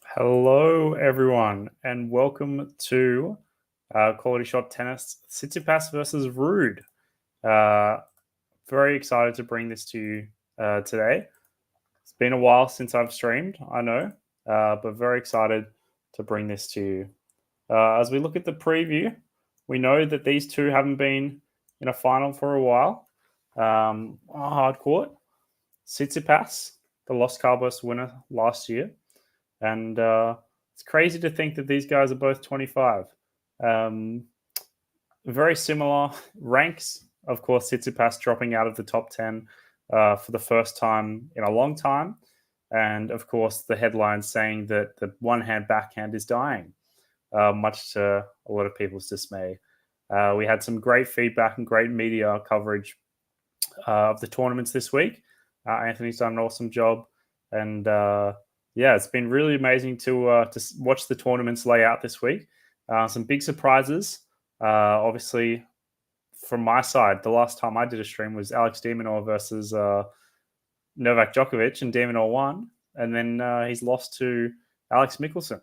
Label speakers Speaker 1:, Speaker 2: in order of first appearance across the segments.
Speaker 1: Hello, everyone, and welcome to Quality Shot Tennis Tsitsipas versus Ruud. Uh, very excited to bring this to you today. It's been a while since I've streamed, I know, but very excited to bring this to you. As we look at the preview, we know that these two haven't been in a final for a while. Hard court, Tsitsipas, the Los Cabos winner last year, and it's crazy to think that these guys are both 25. Um, very similar ranks. Of course, Tsitsipas dropping out of the top 10 for the first time in a long time. And of course, the headline saying that the one hand backhand is dying, much to a lot of people's dismay. We had some great feedback and great media coverage of the tournaments this week. Anthony's done an awesome job. And yeah, it's been really amazing to watch the tournaments lay out this week. Some big surprises. Obviously, from my side, the last time I did a stream was Alex de Minaur versus Novak Djokovic, and de Minaur won. And then he's lost to Alex Mickelson.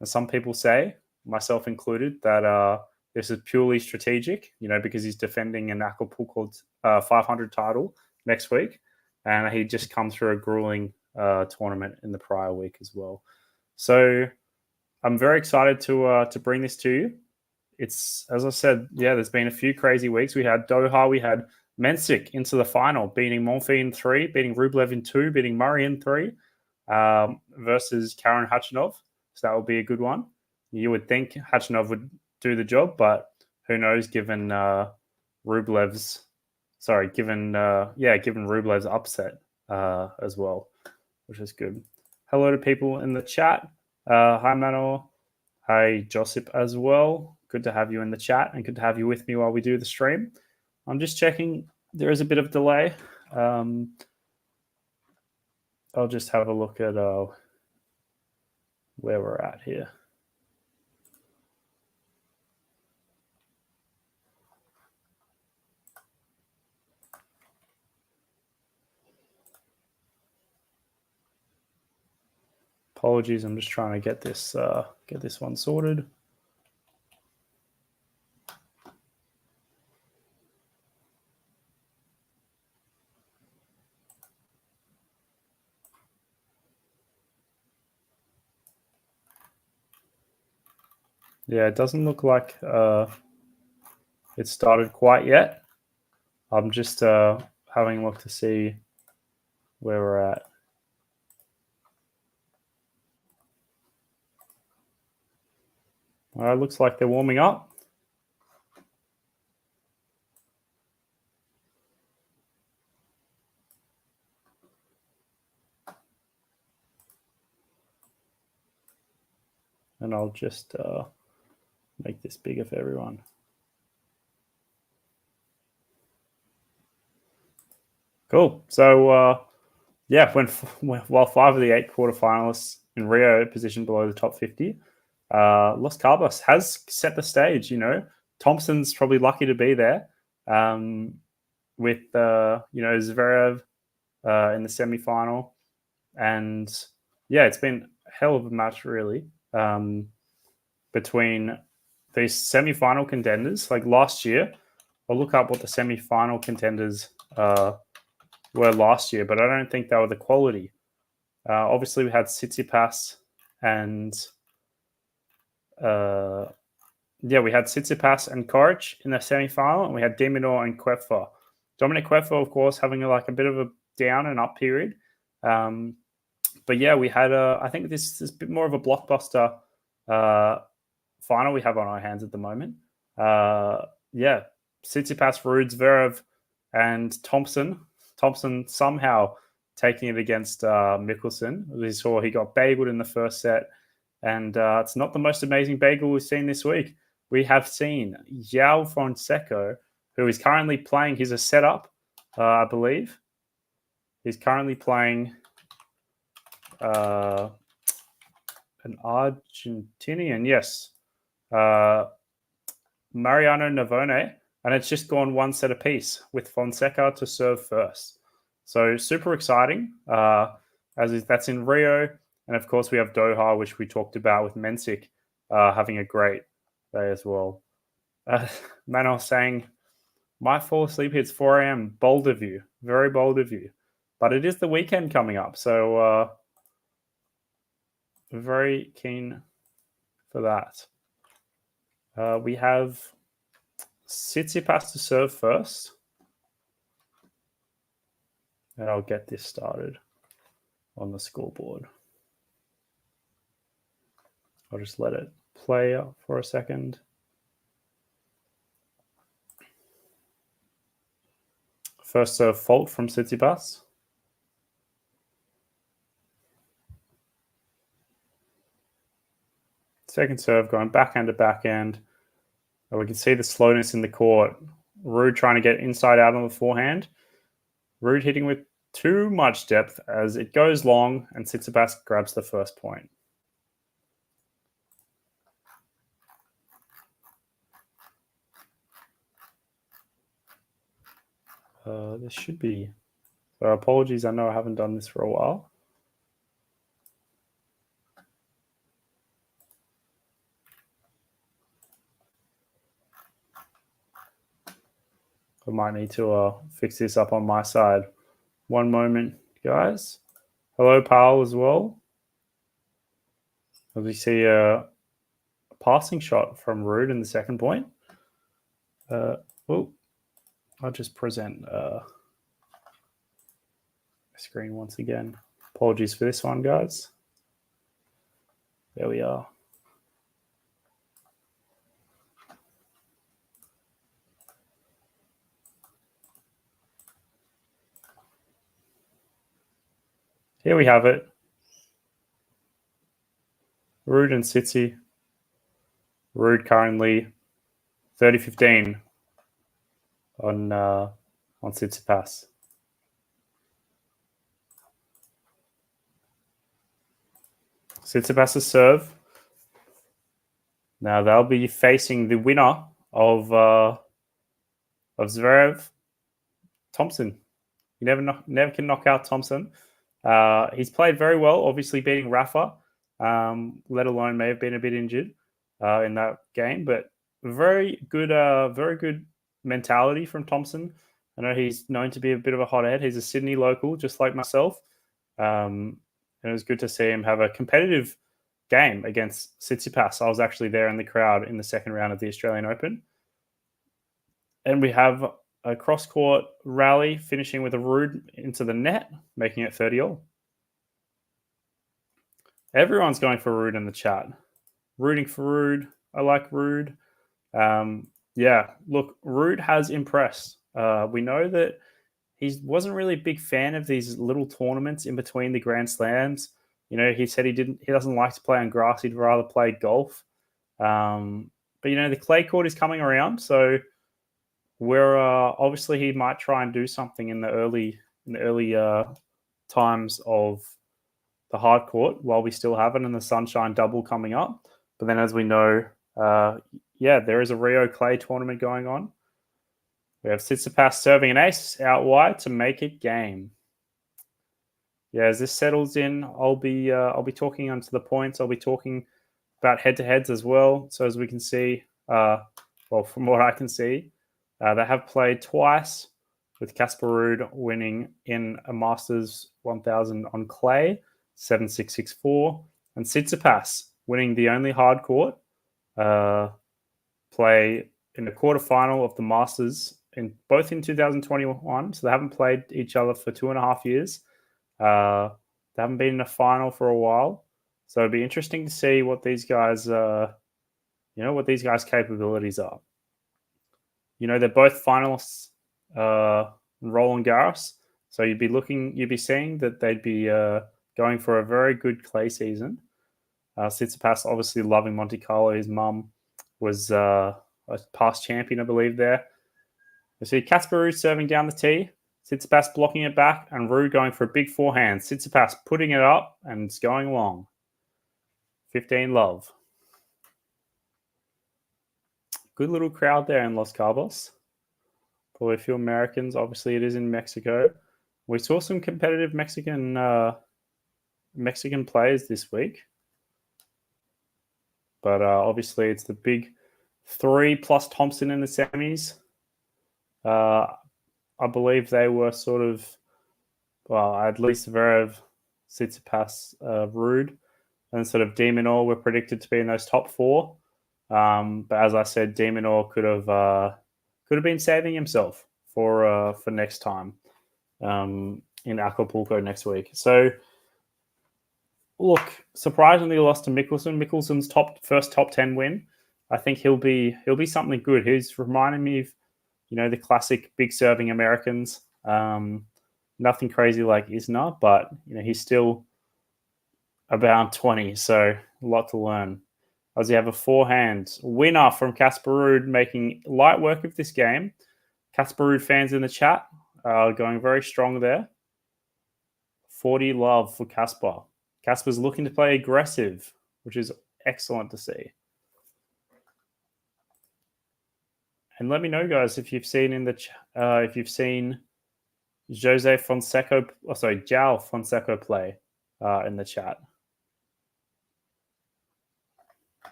Speaker 1: And some people say, myself included, that this is purely strategic, because he's defending an Acapulco 500 title next week. And he just come through a grueling tournament in the prior week as well. So I'm very excited to bring this to you. It's, as I said, there's been a few crazy weeks. We had Doha, we had Mensik into the final, beating Monfils in 3, beating Rublev in 2, beating Murray in 3, versus Karen Khachanov. So that will be a good one. You would think Khachanov would do the job, but who knows, given Rublev's upset as well, which is good. Hello to people in the chat. Hi, Manuel. Hi, Josip as well. Good to have you in the chat and good to have you with me while we do the stream. I'm just checking. There is a bit of delay. I'll just have a look at where we're at here. Apologies, I'm just trying to get this one sorted. Yeah, it doesn't look like it started quite yet. I'm just having a look to see where we're at. All right, looks like they're warming up. And I'll just make this bigger for everyone. Cool. So, while 5 of the 8 quarterfinalists in Rio positioned below the top 50, Los Cabos has set the stage. Thompson's probably lucky to be there with Zverev in the semi-final. And yeah, it's been a hell of a match, really, between these semi-final contenders. Like last year, I'll look up what the semi-final contenders were last year, but I don't think they were the quality. Obviously, we had Tsitsipas and we had Tsitsipas and Koric in the semi-final, and we had de Minaur and Koepfer. Dominic Koepfer, of course, having a bit of a down and up period. But yeah, we had I think this is a bit more of a blockbuster final we have on our hands at the moment. Tsitsipas, Ruud, Zverev, and Thompson. Thompson somehow taking it against Mickelson. We saw he got bageled in the first set, and it's not the most amazing bagel we've seen this week. We have seen João Fonseca, who is currently playing. He's a setup, I believe. He's currently playing an Argentinian, yes, Mariano Navone, and it's just gone one set apiece with Fonseca to serve first. So super exciting, that's in Rio, And of course, we have Doha, which we talked about with Mensik having a great day as well. Manos saying, might fall asleep. It's 4 a.m. Bold of you. Very bold of you. But it is the weekend coming up. So very keen for that. We have Tsitsipas to serve first. And I'll get this started on the scoreboard. I'll just let it play for a second. First serve fault from Tsitsipas. Second serve going backhand to backhand. And we can see the slowness in the court. Ruud trying to get inside out on the forehand. Ruud hitting with too much depth as it goes long and Tsitsipas grabs the first point. This should be... So apologies, I know I haven't done this for a while. I might need to fix this up on my side. One moment, guys. Hello, Paul, as well. As we see a passing shot from Ruud in the second point. I'll just present the screen once again. Apologies for this one, guys. There we are. Here we have it. Ruud and Tsitsi. Ruud currently 30-15 on Tsitsipas. Tsitsipas' serve. Now they'll be facing the winner of Zverev, Thompson. You never can knock out Thompson. He's played very well, obviously beating Rafa, let alone may have been a bit injured in that game, but very good mentality from Thompson. I know he's known to be a bit of a hothead. He's a Sydney local, just like myself. And it was good to see him have a competitive game against Tsitsipas. I was actually there in the crowd in the second round of the Australian Open. And we have a cross-court rally finishing with a Ruud into the net, making it 30-all. Everyone's going for Ruud in the chat. Rooting for Ruud. I like Ruud. Yeah, look, Ruud has impressed. We know that he wasn't really a big fan of these little tournaments in between the Grand Slams. You know, he said he doesn't like to play on grass. He'd rather play golf. But you know, the clay court is coming around, so we're obviously he might try and do something in the early times of the hard court while we still have it, and the Sunshine Double coming up. But then, as we know, there is a Rio clay tournament going on. We have Tsitsipas serving an ace out wide to make it game. Yeah, as this settles in, I'll be talking onto the points. I'll be talking about head-to-heads as well. So as we can see, from what I can see, they have played twice, with Casper Ruud winning in a Masters 1000 on clay, 7-6, 6-4, and Tsitsipas winning the only hard court play in the quarterfinal of the Masters both in 2021. So they haven't played each other for 2.5 years. They haven't been in a final for a while. So it'd be interesting to see what these guys, what these guys' capabilities are. You know, they're both finalists in Roland Garros. So you'd be seeing that they'd be going for a very good clay season. Tsitsipas obviously loving Monte Carlo. His mum was a past champion, I believe, there. You see Casper Ruud serving down the tee. Tsitsipas blocking it back, and Ruud going for a big forehand. Tsitsipas putting it up, and it's going long. 15 love. Good little crowd there in Los Cabos. Probably a few Americans. Obviously, it is in Mexico. We saw some competitive Mexican Mexican players this week. But obviously, it's the big 3 plus Thompson in the semis. I believe they were sort of, well, at least Zverev, Tsitsipas, Ruud, and sort of De Minaur were predicted to be in those top 4. But as I said, De Minaur could have been saving himself for next time in Acapulco next week. So, look, surprisingly lost to Mickelson. Mickelson's first top 10 win. I think he'll be something good. He's reminding me of, the classic big serving Americans. Nothing crazy like Isner, but he's still about 20, so a lot to learn. As you have a forehand winner from Casper Ruud, making light work of this game. Casper Ruud fans in the chat going very strong there. 40 love for Casper. Casper's looking to play aggressive, which is excellent to see. And let me know, guys, if you've seen Jose Fonseca, João Fonseca play in the chat.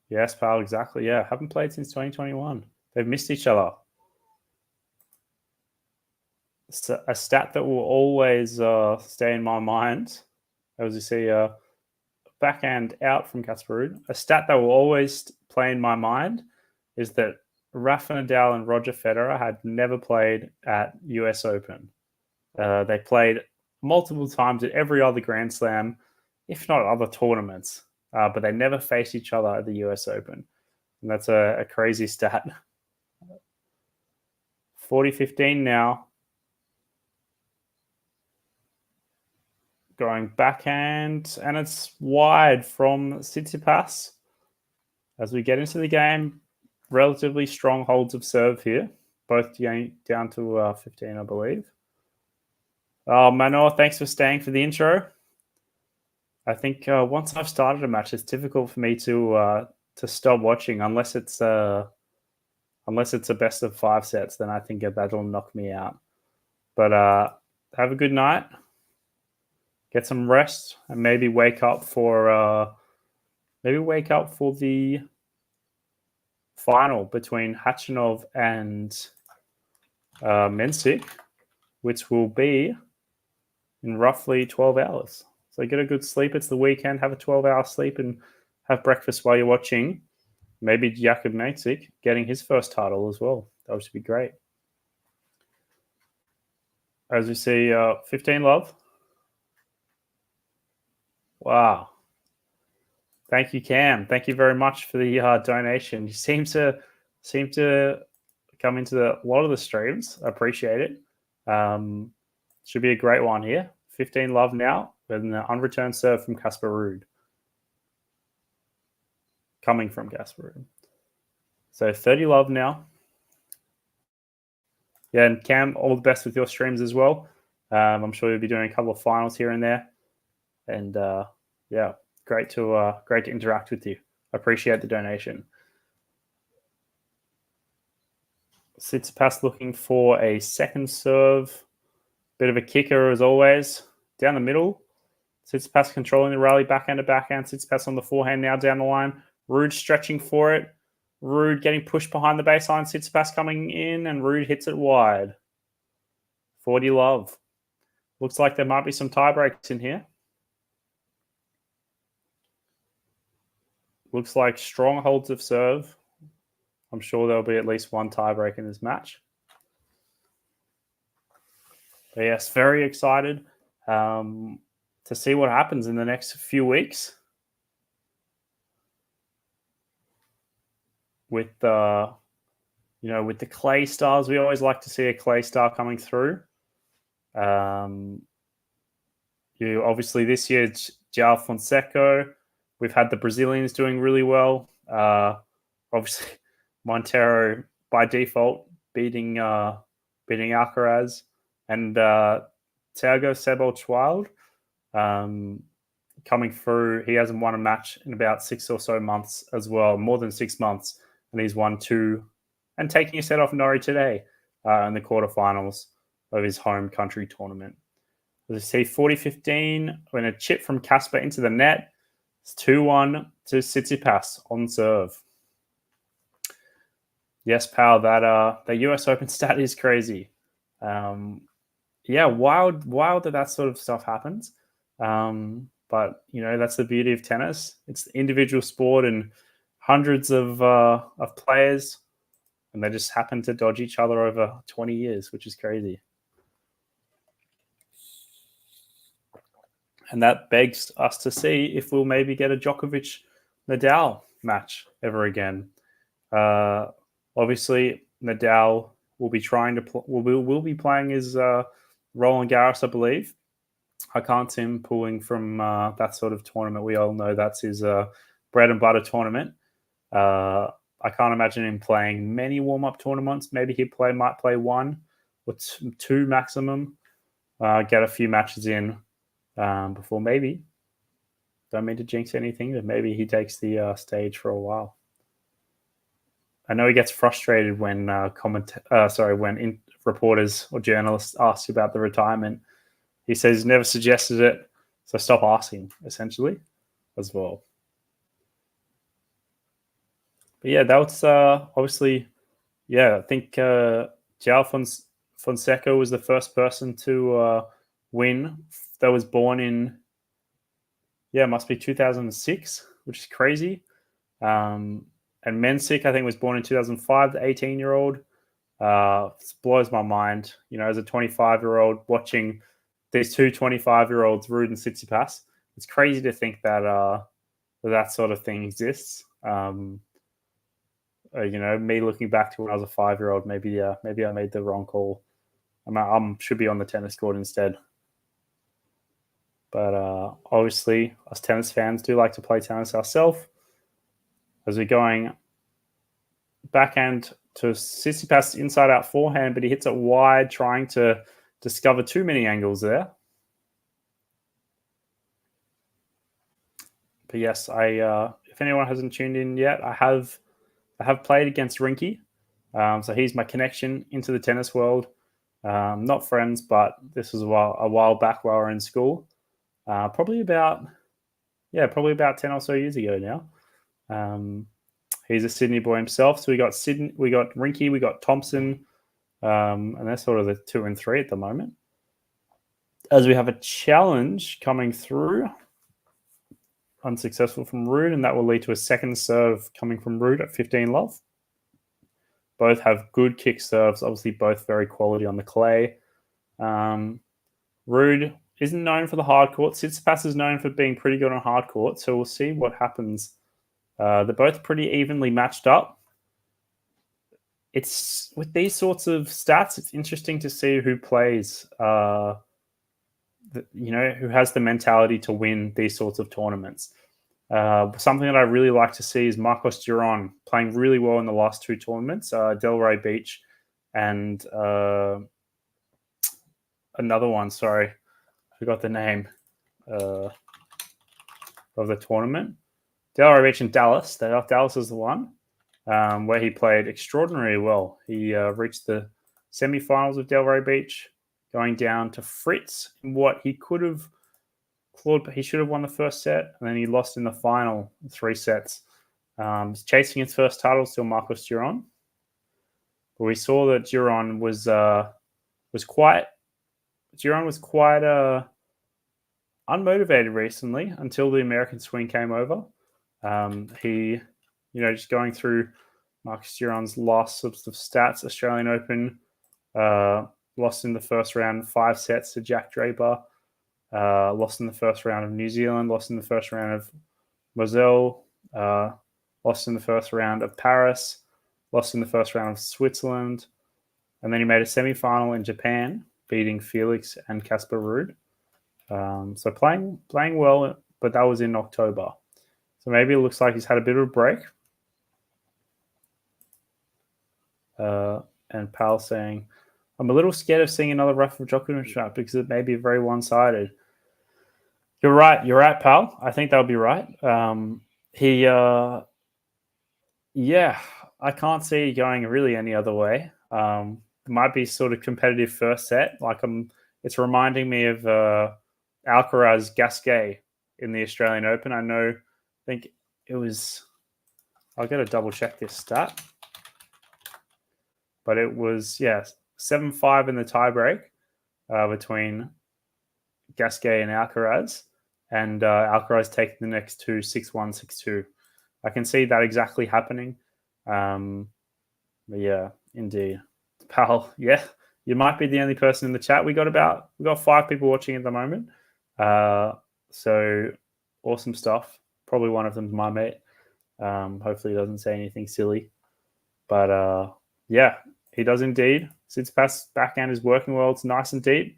Speaker 1: Yes, pal, exactly. Yeah, haven't played since 2021. They've missed each other. So a stat that will always stay in my mind, as you see, backhand out from Casper Ruud. A stat that will always play in my mind is that Rafa Nadal and Roger Federer had never played at US Open. They played multiple times at every other Grand Slam, if not other tournaments, but they never faced each other at the US Open. And that's a crazy stat. 40-15 now. Going backhand, and it's wide from Tsitsipas. As we get into the game, relatively strong holds of serve here, both down to 15, I believe. Manor, thanks for staying for the intro. I think once I've started a match, it's difficult for me to stop watching unless it's a best of 5 sets. Then I think that'll knock me out. But have a good night. Get some rest, and maybe wake up for the final between Khachanov and Mensik, which will be in roughly 12 hours. So get a good sleep. It's the weekend. Have a 12-hour sleep and have breakfast while you're watching. Maybe Jakub Mensik getting his first title as well. That would be great. As we see, 15 love. Wow. Thank you, Cam. Thank you very much for the donation. You seem to come into a lot of the streams. I appreciate it. Should be a great one here. 15 love now with an unreturned serve from Casper Ruud. Coming from Casper Ruud. So 30 love now. Yeah, and Cam, all the best with your streams as well. I'm sure you'll be doing a couple of finals here and there. And yeah, great to interact with you. I appreciate the donation. Tsitsipas looking for a second serve. Bit of a kicker as always. Down the middle. Tsitsipas controlling the rally, backhand to backhand. Tsitsipas on the forehand now down the line. Ruud stretching for it. Ruud getting pushed behind the baseline. Tsitsipas coming in, and Ruud hits it wide. 40 love. Looks like there might be some tie breaks in here. Looks like strong holds of serve. I'm sure there'll be at least one tie break in this match. But yes, very excited to see what happens in the next few weeks with the clay stars. We always like to see a clay star coming through. Obviously this year it's João Fonseca. We've had the Brazilians doing really well. Obviously, Monteiro by default beating Alcaraz, and Thiago Sebold coming through. He hasn't won a match in about 6 or so months as well, more than 6 months, and he's won 2 and taking a set off Norrie today in the quarterfinals of his home country tournament. As you see, 40-15 when a chip from Casper into the net. It's 2-1 to Tsitsipas on serve. Yes, pal, that US Open stat is crazy. Yeah, wild that sort of stuff happens. But that's the beauty of tennis. It's the individual sport and hundreds of players, and they just happen to dodge each other over 20 years, which is crazy. And that begs us to see if we'll maybe get a Djokovic-Nadal match ever again. Obviously, Nadal will be trying to will be playing his Roland Garros, I believe. I can't see him pulling from that sort of tournament. We all know that's his bread and butter tournament. I can't imagine him playing many warm-up tournaments. Maybe he might play one or two maximum. Get a few matches in before maybe. Don't mean to jinx anything, but maybe he takes the stage for a while. I know he gets frustrated when when reporters or journalists ask about the retirement. He says he's never suggested it, so stop asking, essentially, as well. But yeah, that was obviously, I think João Fonseca was the first person to win that was born in, it must be 2006, which is crazy. And Mensik, I think, was born in 2005, the 18-year-old. This blows my mind, as a 25-year-old watching these two 25-year-olds, Ruud and Tsitsipas. It's crazy to think that that sort of thing exists. Me looking back to when I was a 5-year-old, maybe I made the wrong call. I should be on the tennis court instead. But obviously, us tennis fans do like to play tennis ourselves. As we're going backhand to Tsitsipas inside-out forehand, but he hits it wide, trying to discover too many angles there. But yes, if anyone hasn't tuned in yet, I have played against Rinky. So he's my connection into the tennis world. Not friends, but this was a while back while we were in school. Probably about 10 or so years ago now. He's a Sydney boy himself. So we got Rinky, we got Thompson, and they're sort of the 2 and 3 at the moment. As we have a challenge coming through, unsuccessful from Ruud, and that will lead to a second serve coming from Ruud at 15 love. Both have good kick serves, obviously both very quality on the clay. Ruud isn't known for the hard court. Tsitsipas is known for being pretty good on hard court, so we'll see what happens. They're both pretty evenly matched up. It's with these sorts of stats, it's interesting to see who plays, who has the mentality to win these sorts of tournaments. Something that I really like to see is Marcos Giron playing really well in the last two tournaments, Delray Beach and another one, sorry, I forgot the name of the tournament. Delray Beach and Dallas. Dallas is the one where he played extraordinarily well. He reached the semifinals of Delray Beach, going down to Fritz in what he could have clawed, but he should have won the first set, and then he lost in the final 3 sets. Chasing his first title, still Marcos Giron. But we saw that Giron was quite unmotivated recently until the American swing came over. He, just going through Marcos Giron's last sorts of stats, Australian Open, lost in the first round 5 sets to Jack Draper, lost in the first round of New Zealand, lost in the first round of Moselle, lost in the first round of Paris, lost in the first round of Switzerland, and then he made a semi-final in Japan, beating Felix and Casper Ruud. So playing well, but that was in October. So maybe it looks like he's had a bit of a break. And Pal saying, I'm a little scared of seeing another Rafa Djokovic match because it may be very one-sided. You're right, Pal. I think that would be right. I can't see it going really any other way. It might be sort of competitive first set. Like It's reminding me of Alcaraz Gasquet in the Australian Open. I think it was, I'll get to double check this stat, but it was, 7-5 in the tiebreak between Gasquet and Alcaraz, and Alcaraz taking the next two 6-1, 6-2. I can see that exactly happening. But yeah, indeed. Pal, yeah, you might be the only person in the chat. We got 5 people watching at the moment. So awesome stuff. Probably one of them's my mate. Hopefully he doesn't say anything silly. But yeah, he does indeed. Tsitsipas' backhand is working well. It's nice and deep.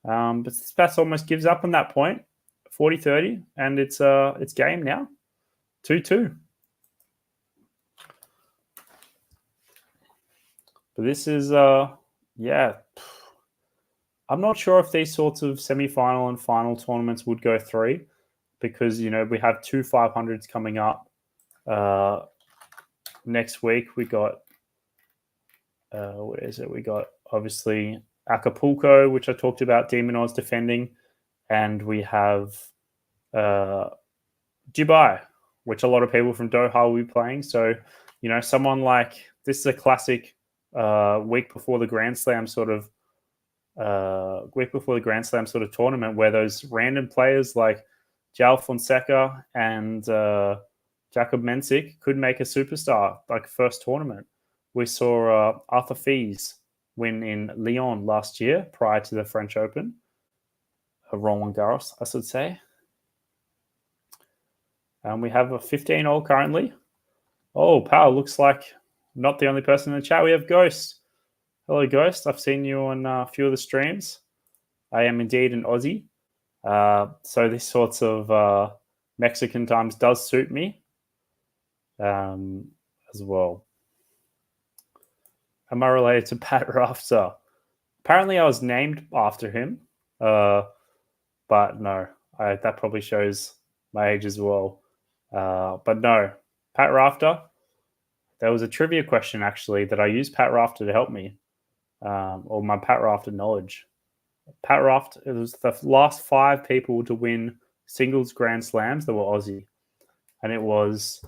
Speaker 1: But Tsitsipas almost gives up on that point, 40-30, and it's game now, 2-2. But this is, I'm not sure if these sorts of semi-final and final tournaments would go 3, because, we have 2 500s coming up next week. We got, where is it? We got, obviously, Acapulco, which I talked about, Demonoz defending, and we have Dubai, which a lot of people from Doha will be playing. So, someone like, this is a classic week before the Grand Slam sort of tournament, where those random players like João Fonseca and Jakob Mensik could make a superstar, like first tournament. We saw Arthur Fils win in Lyon last year prior to the French Open. Roland Garros, I should say. We have a 15-all currently. Oh, pal, looks like not the only person in the chat. We have Ghost. Hello, Ghost. I've seen you on a few of the streams. I am indeed an Aussie. So this sorts of Mexican times does suit me as well. Am I related to Pat Rafter? Apparently I was named after him. But no, that probably shows my age as well. But no, Pat Rafter. There was a trivia question, actually, that I used Pat Rafter to help me, or my Pat Rafter knowledge. Pat Rafter, it was the last 5 people to win singles Grand Slams that were Aussie. And it was,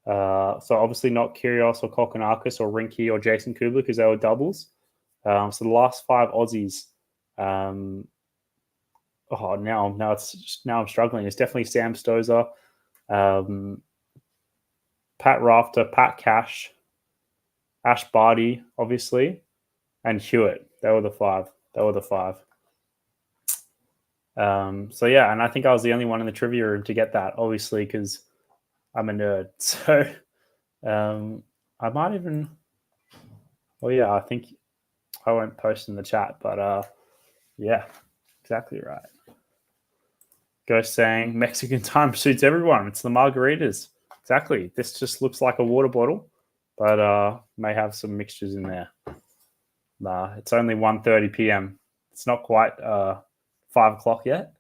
Speaker 1: so obviously not Kyrgios or Kokkinakis or Rinky or Jason Kubler, because they were doubles. So the last 5 Aussies. Now I'm struggling. It's definitely Sam Stosur, Pat Rafter, Pat Cash, Ash Barty, obviously, and Hewitt. They were the 5. So yeah, and I think I was the only one in the trivia room to get that, obviously, because I'm a nerd. So I might even. Well, yeah, I think I won't post in the chat, but yeah, exactly right. Ghost saying Mexican time suits everyone. It's the margaritas. Exactly. This just looks like a water bottle, but may have some mixtures in there. Nah, it's only 1:30 p.m. It's not quite 5 o'clock yet,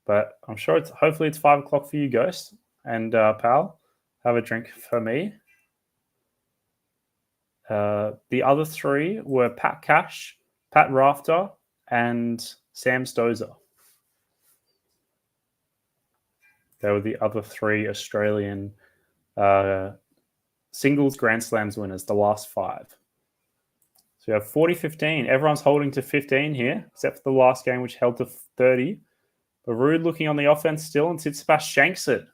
Speaker 1: but I'm sure hopefully it's 5 o'clock for you, Ghost. And pal, have a drink for me. The other 3 were Pat Cash, Pat Rafter, and Sam Stosur. They were the other 3 Australian singles Grand Slams winners, the last 5. So we have 40-15. Everyone's holding to 15 here, except for the last game, which held to 30. But Ruud looking on the offense still, and Tsitsipas shanks it.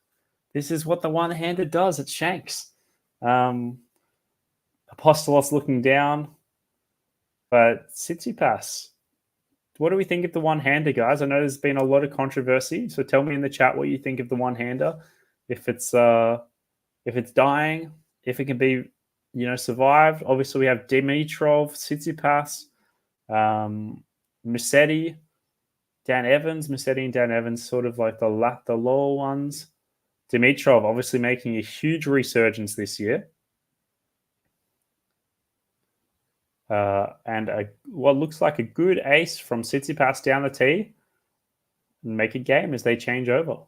Speaker 1: This is what the one-hander does. It shanks. Apostolos looking down. But Tsitsipas, what do we think of the one-hander, guys? I know there's been a lot of controversy, so tell me in the chat what you think of the one-hander. If it's dying, if it can be, survived. Obviously, we have Dimitrov, Tsitsipas, Musetti, Dan Evans. Musetti and Dan Evans, sort of like the lower ones. Dimitrov obviously making a huge resurgence this year. And what looks like a good ace from Tsitsipas down the tee, and make a game as they change over.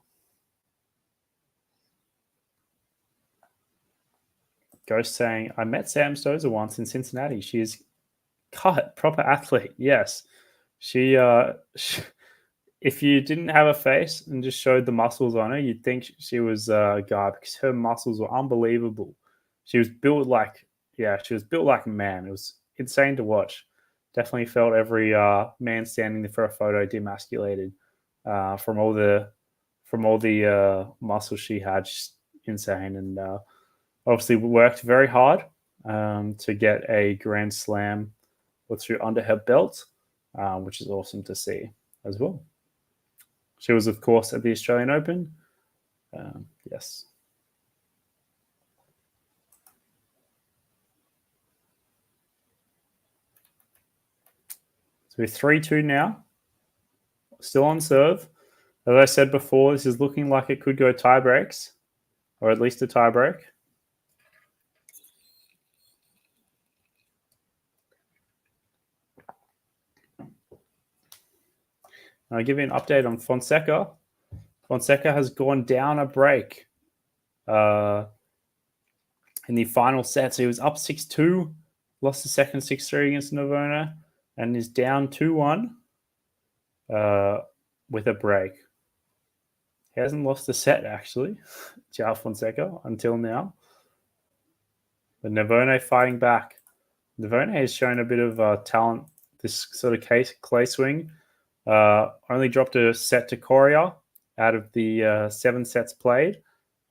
Speaker 1: Ghost saying, I met Sam Stosur once in Cincinnati. She is cut, proper athlete. Yes. she if you didn't have a face and just showed the muscles on her, you'd think she was a guy because her muscles were unbelievable. She was built like, she was built like a man. It was insane to watch. Definitely felt every man standing there for a photo demasculated from all the muscles she had. Just insane, and obviously worked very hard to get a Grand Slam or two under her belt, which is awesome to see as well. She was, of course, at the Australian Open. Yes. So we're 3-2 now. Still on serve. As I said before, this is looking like it could go tie breaks, or at least a tie break. I'll give you an update on Fonseca. Fonseca has gone down a break in the final set. So he was up 6-2, lost the second 6-3 against Navona, and is down 2-1 with a break. He hasn't lost a set, actually, João Fonseca, until now. But Navone fighting back. Navone has shown a bit of talent this sort of clay swing. Only dropped a set to Coria out of the 7 sets played,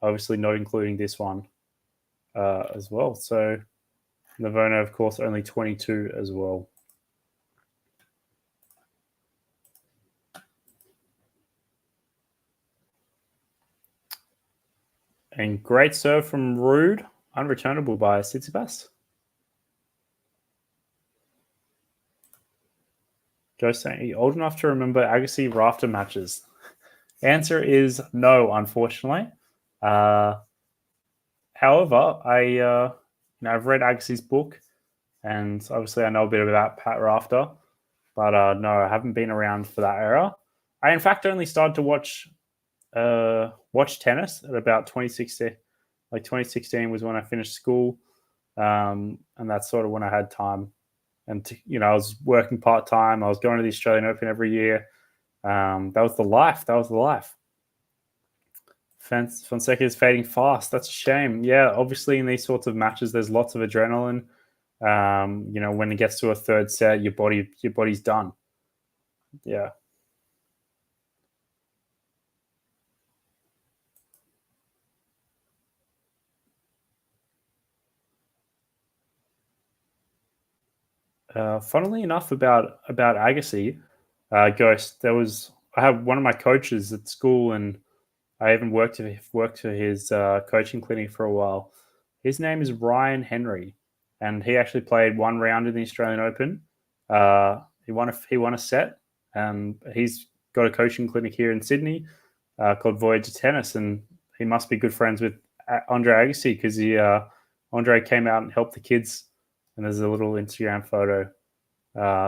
Speaker 1: obviously not including this one as well. So Navona, of course, only 22 as well. And great serve from Ruud, unreturnable by Tsitsipas. Joe saying, are you old enough to remember Agassi rafter matches? Answer is no, unfortunately. However, I've read Agassi's book, and obviously I know a bit about Pat Rafter, but no, I haven't been around for that era. I, in fact, only started to watch tennis at about 2016. Like 2016 was when I finished school, and that's sort of when I had time. And I was working part time. I was going to the Australian Open every year. That was the life. Fonseca is fading fast. That's a shame. Yeah, obviously in these sorts of matches, there's lots of adrenaline. When it gets to a third set, your body's done. Yeah. Funnily enough, about Agassi, Ghost, I have one of my coaches at school, and I even worked for his coaching clinic for a while. His name is Ryan Henry, and he actually played one round in the Australian Open. He won a set, and he's got a coaching clinic here in Sydney called Voyager Tennis, and he must be good friends with Andre Agassi because Andre came out and helped the kids, and there's a little Instagram photo.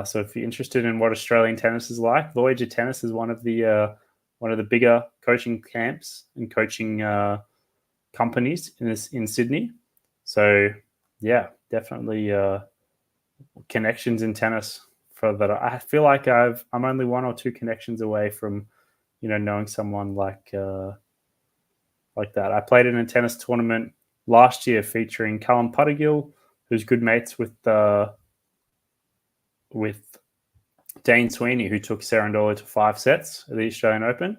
Speaker 1: So if you're interested in what Australian tennis is like, Voyager Tennis is one of the bigger coaching camps and coaching companies in Sydney. So yeah, definitely connections in tennis for that. I feel like I'm only 1 or 2 connections away from knowing someone like that. I played in a tennis tournament last year featuring Callum Puttergill, who's good mates with Dane Sweeney, who took Cerundolo to 5 sets at the Australian Open.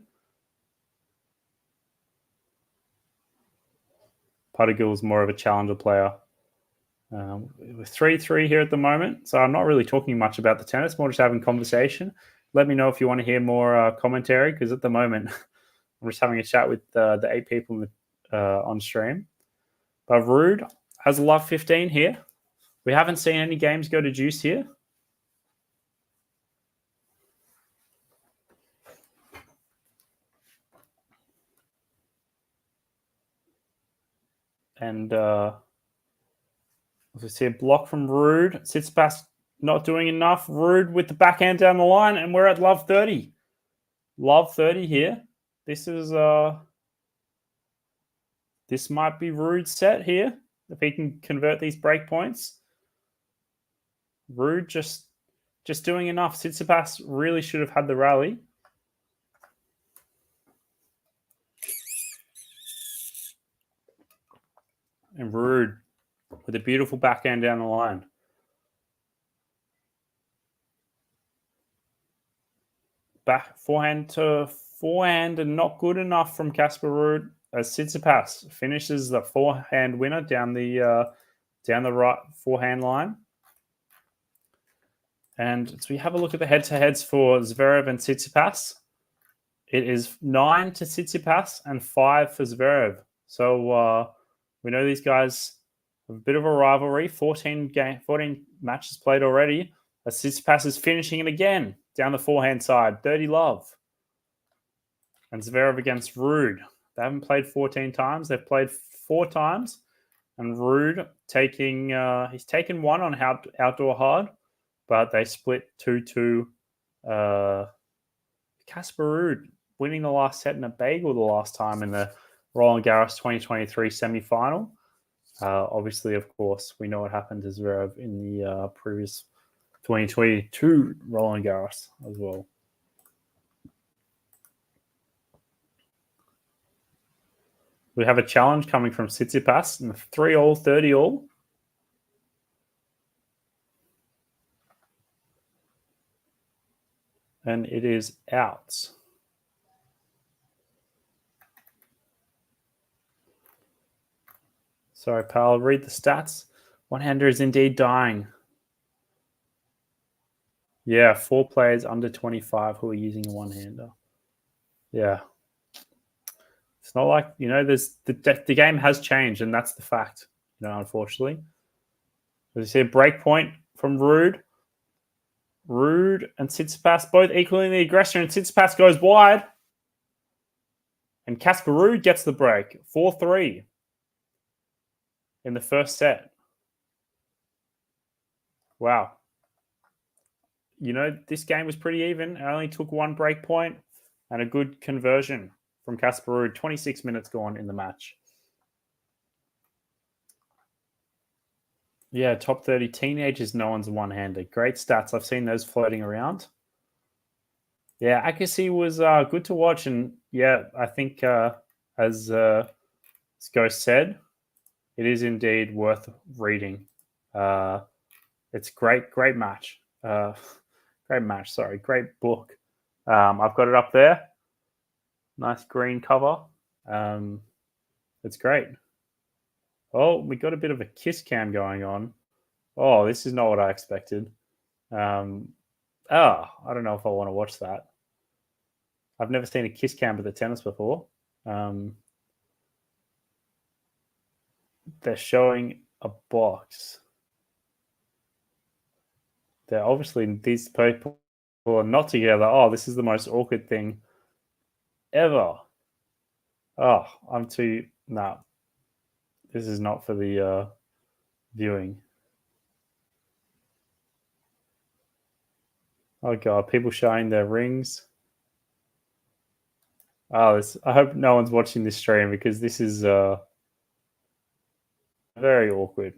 Speaker 1: Puttergill is more of a challenger player. We're 3-3 here at the moment, so I'm not really talking much about the tennis, more just having conversation. Let me know if you want to hear more commentary, because at the moment I'm just having a chat with the 8 people on stream. But Ruud has a love 15 here. We haven't seen any games go to juice here. And we see a block from Ruud. Tsitsipas not doing enough. Ruud with the backhand down the line, and we're at love 30. Love 30 here. This might be Ruud's set here if he can convert these break points. Ruud just just doing enough. Tsitsipas really should have had the rally. And Ruud with a beautiful backhand down the line. Back forehand to forehand and not good enough from Casper Ruud. As Tsitsipas finishes the forehand winner down the right forehand line. And as we have a look at the head-to-heads for Zverev and Tsitsipas, it is 9 to Tsitsipas and 5 for Zverev. So we know these guys have a bit of a rivalry. 14 matches played already. As Tsitsipas is finishing it again down the forehand side. Dirty love. And Zverev against Ruud. They haven't played 14 times. They've played 4 times. And Ruud he's taken one on outdoor hard, but they split 2-2. Casper Ruud winning the last set in a bagel the last time in the Roland Garros 2023 semi-final. Obviously, of course, we know what happened to Zverev in the previous 2022 Roland Garros as well. We have a challenge coming from Tsitsipas in the 3-all, 30-all. And it is out. Sorry, pal. Read the stats. One-hander is indeed dying. Yeah, 4 players under 25 who are using a one-hander. Yeah. It's not like, there's the game has changed, and that's the fact, unfortunately. As you see, a break point from Ruud. Ruud and Tsitsipas both equaling the aggressor, and Tsitsipas goes wide. And Casper Ruud gets the break. 4-3 in the first set. Wow. This game was pretty even. It only took 1 break point and a good conversion from Casper Ruud. 26 minutes gone in the match. Yeah, top 30 teenagers, no one's a one-hander. Great stats. I've seen those floating around. Yeah, accuracy was good to watch. And yeah, I think as Ghost said, it is indeed worth reading. It's great match. Great book. I've got it up there. Nice green cover. It's great. Oh, we got a bit of a kiss cam going on. Oh, this is not what I expected. I don't know if I want to watch that. I've never seen a kiss cam at the tennis before. They're showing a box. They're obviously, these people are not together. Oh, this is the most awkward thing ever. Oh, no. This is not for the viewing. Oh God, people showing their rings. Oh, I hope no one's watching this stream because this is very awkward.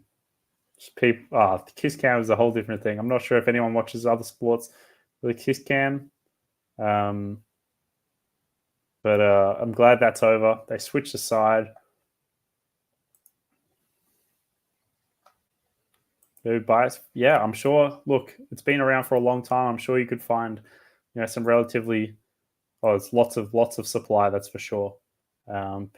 Speaker 1: The kiss cam is a whole different thing. I'm not sure if anyone watches other sports with a kiss cam. But I'm glad that's over. They switched aside. Yeah, I'm sure. Look, it's been around for a long time. I'm sure you could find, some relatively. Oh, it's lots of supply. That's for sure.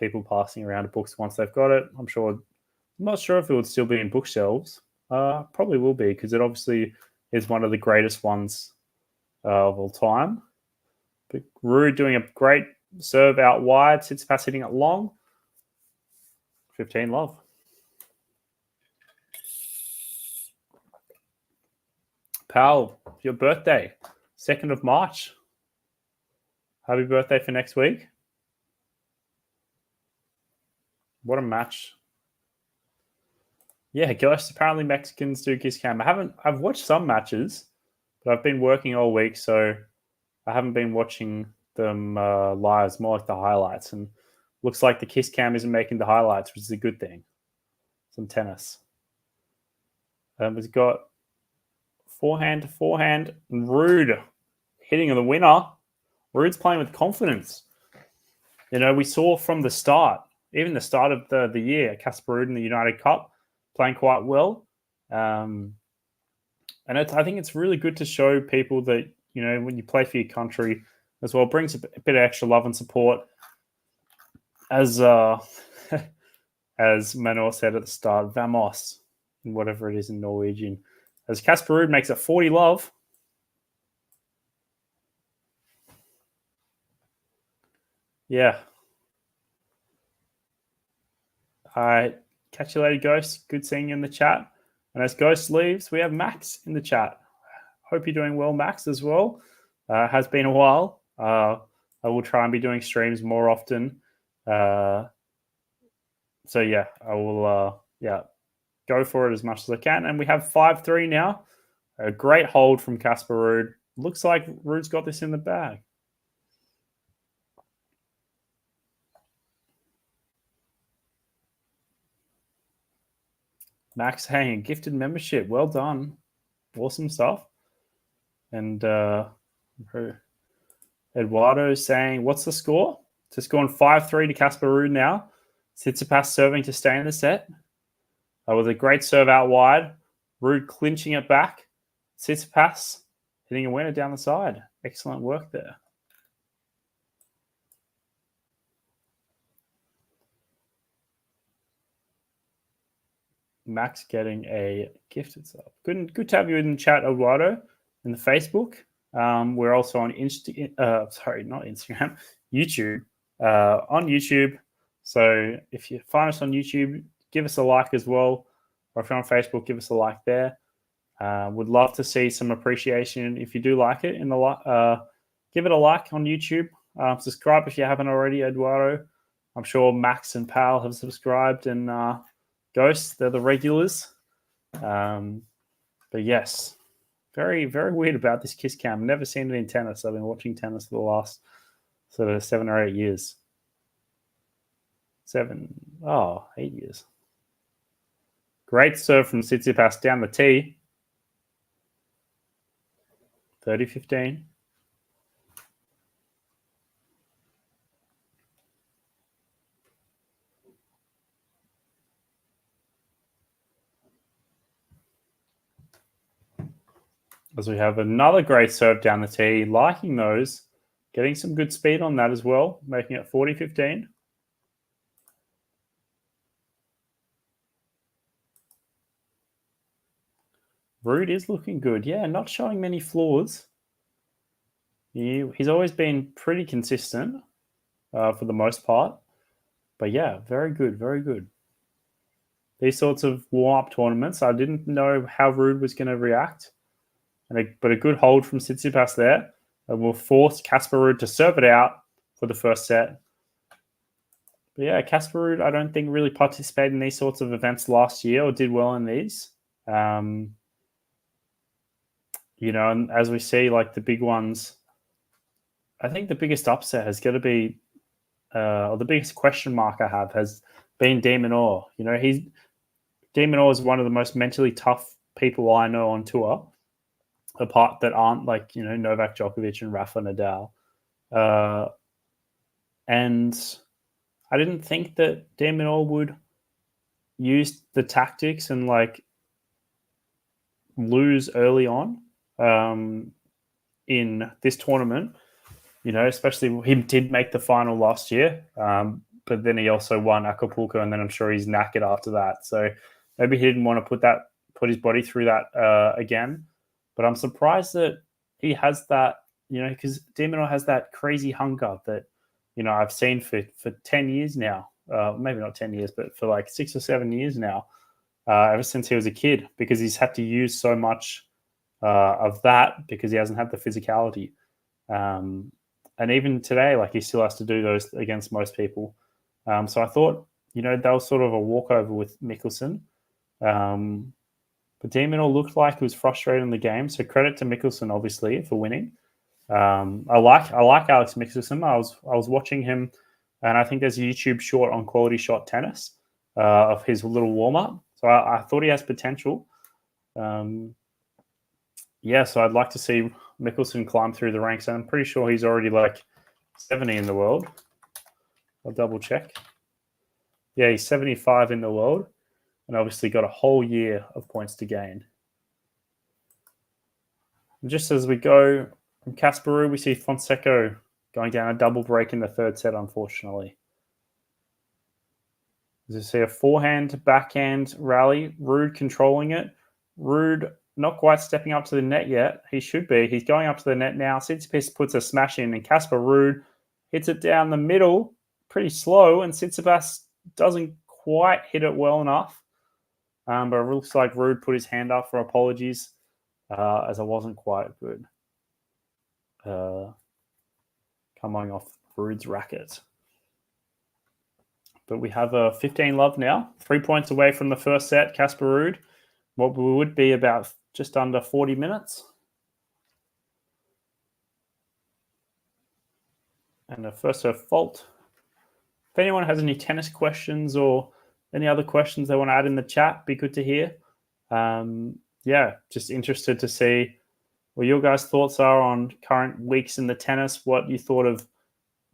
Speaker 1: People passing around books once they've got it. I'm sure. I'm not sure if it would still be in bookshelves. Probably will be because it obviously is one of the greatest ones of all time. But Ruud doing a great serve out wide. Tsitsipas hitting it long. 15 love. Pal, your birthday, 2nd of March. Happy birthday for next week. What a match. Yeah, gosh, apparently Mexicans do kiss cam. I've watched some matches, but I've been working all week, so I haven't been watching them live. It's more like the highlights. And looks like the kiss cam isn't making the highlights, which is a good thing. Some tennis. We've got Forehand to forehand. Ruud hitting the winner. Ruud's playing with confidence. We saw from the start, even the start of the year, Casper Ruud in the United Cup playing quite well. And I think it's really good to show people that, when you play for your country as well, it brings a bit of extra love and support. As as Manuel said at the start, Vamos, whatever it is in Norwegian. As Casper Ruud makes it 40 love. Yeah. All right. Catch you later, Ghost. Good seeing you in the chat. And as Ghost leaves, we have Max in the chat. Hope you're doing well, Max, as well. Has been a while. I will try and be doing streams more often. So yeah, I will go for it as much as I can. And we have 5-3 now. A great hold from Casper Ruud. Looks like Ruud's got this in the bag. Max Hang, gifted membership. Well done. Awesome stuff. And Eduardo saying, what's the score? It's gone 5-3 to Casper Ruud now. Tsitsipas serving to stay in the set. With a great serve out wide. Ruud clinching it back. Tsitsipas hitting a winner down the side. Excellent work there. Max getting a gifted sub. Good to have you in the chat, Eduardo, in the Facebook. We're also on YouTube. On YouTube. So if you find us on YouTube, give us a like as well. Or if you're on Facebook, give us a like there. Would love to see some appreciation if you do like it. Give it a like on YouTube. Subscribe if you haven't already, Eduardo. I'm sure Max and Pal have subscribed, and Ghost, they're the regulars. But yes, very, very weird about this kiss cam. Never seen it in tennis. I've been watching tennis for the last sort of 7 or 8 years. 8 years. Great serve from Tsitsipas down the tee. 30-15. As we have another great serve down the tee, liking those, getting some good speed on that as well, making it 40-15. Ruud is looking good. Yeah, not showing many flaws. He's always been pretty consistent for the most part. But yeah, very good, very good. These sorts of warm-up tournaments, I didn't know how Ruud was going to react. But a good hold from Tsitsipas there. And will force Casper Ruud to serve it out for the first set. But yeah, Casper Ruud, I don't think really participated in these sorts of events last year or did well in these. And as we see, like the big ones, I think the biggest upset has got to be, or the biggest question mark I have has been de Minaur. De Minaur is one of the most mentally tough people I know on tour, apart that aren't like, Novak Djokovic and Rafa Nadal. And I didn't think that de Minaur would use the tactics and like lose early on in this tournament. Especially he did make the final last year, but then he also won Acapulco, and then I'm sure he's knackered after that. So maybe he didn't want to put his body through that again. But I'm surprised that he has that, because de Minaur has that crazy hunger that, I've seen for 10 years now. Maybe not 10 years, but for like 6 or 7 years now, ever since he was a kid, because he's had to use so much of that because he hasn't had the physicality. And even today, like he still has to do those against most people. So I thought, that was sort of a walkover with Mickelson. But de Minaur looked like he was frustrated in the game. So credit to Mickelson, obviously, for winning. I like Alex Mickelson. I was watching him, and I think there's a YouTube short on QualityShot Tennis of his little warm up. So I thought he has potential. yeah, so I'd like to see Mickelson climb through the ranks. And I'm pretty sure he's already like 70 in the world. I'll double check. Yeah, he's 75 in the world, and obviously got a whole year of points to gain. And just as we go from Casper, we see Fonseca going down a double break in the third set, unfortunately. As you see a forehand, backhand rally, Ruud controlling it. Ruud not quite stepping up to the net yet. He should be. He's going up to the net now. Tsitsipas puts a smash in, and Casper Ruud hits it down the middle, pretty slow, and Tsitsipas doesn't quite hit it well enough. But it looks like Ruud put his hand up for apologies, as it wasn't quite good. Coming off Ruud's racket. But we have a 15 love now, 3 points away from the first set. Casper Ruud, what would be about just under 40 minutes. And a first serve fault. If anyone has any tennis questions or any other questions they want to add in the chat, be good to hear. Yeah, just interested to see what your guys' thoughts are on current weeks in the tennis, what you thought of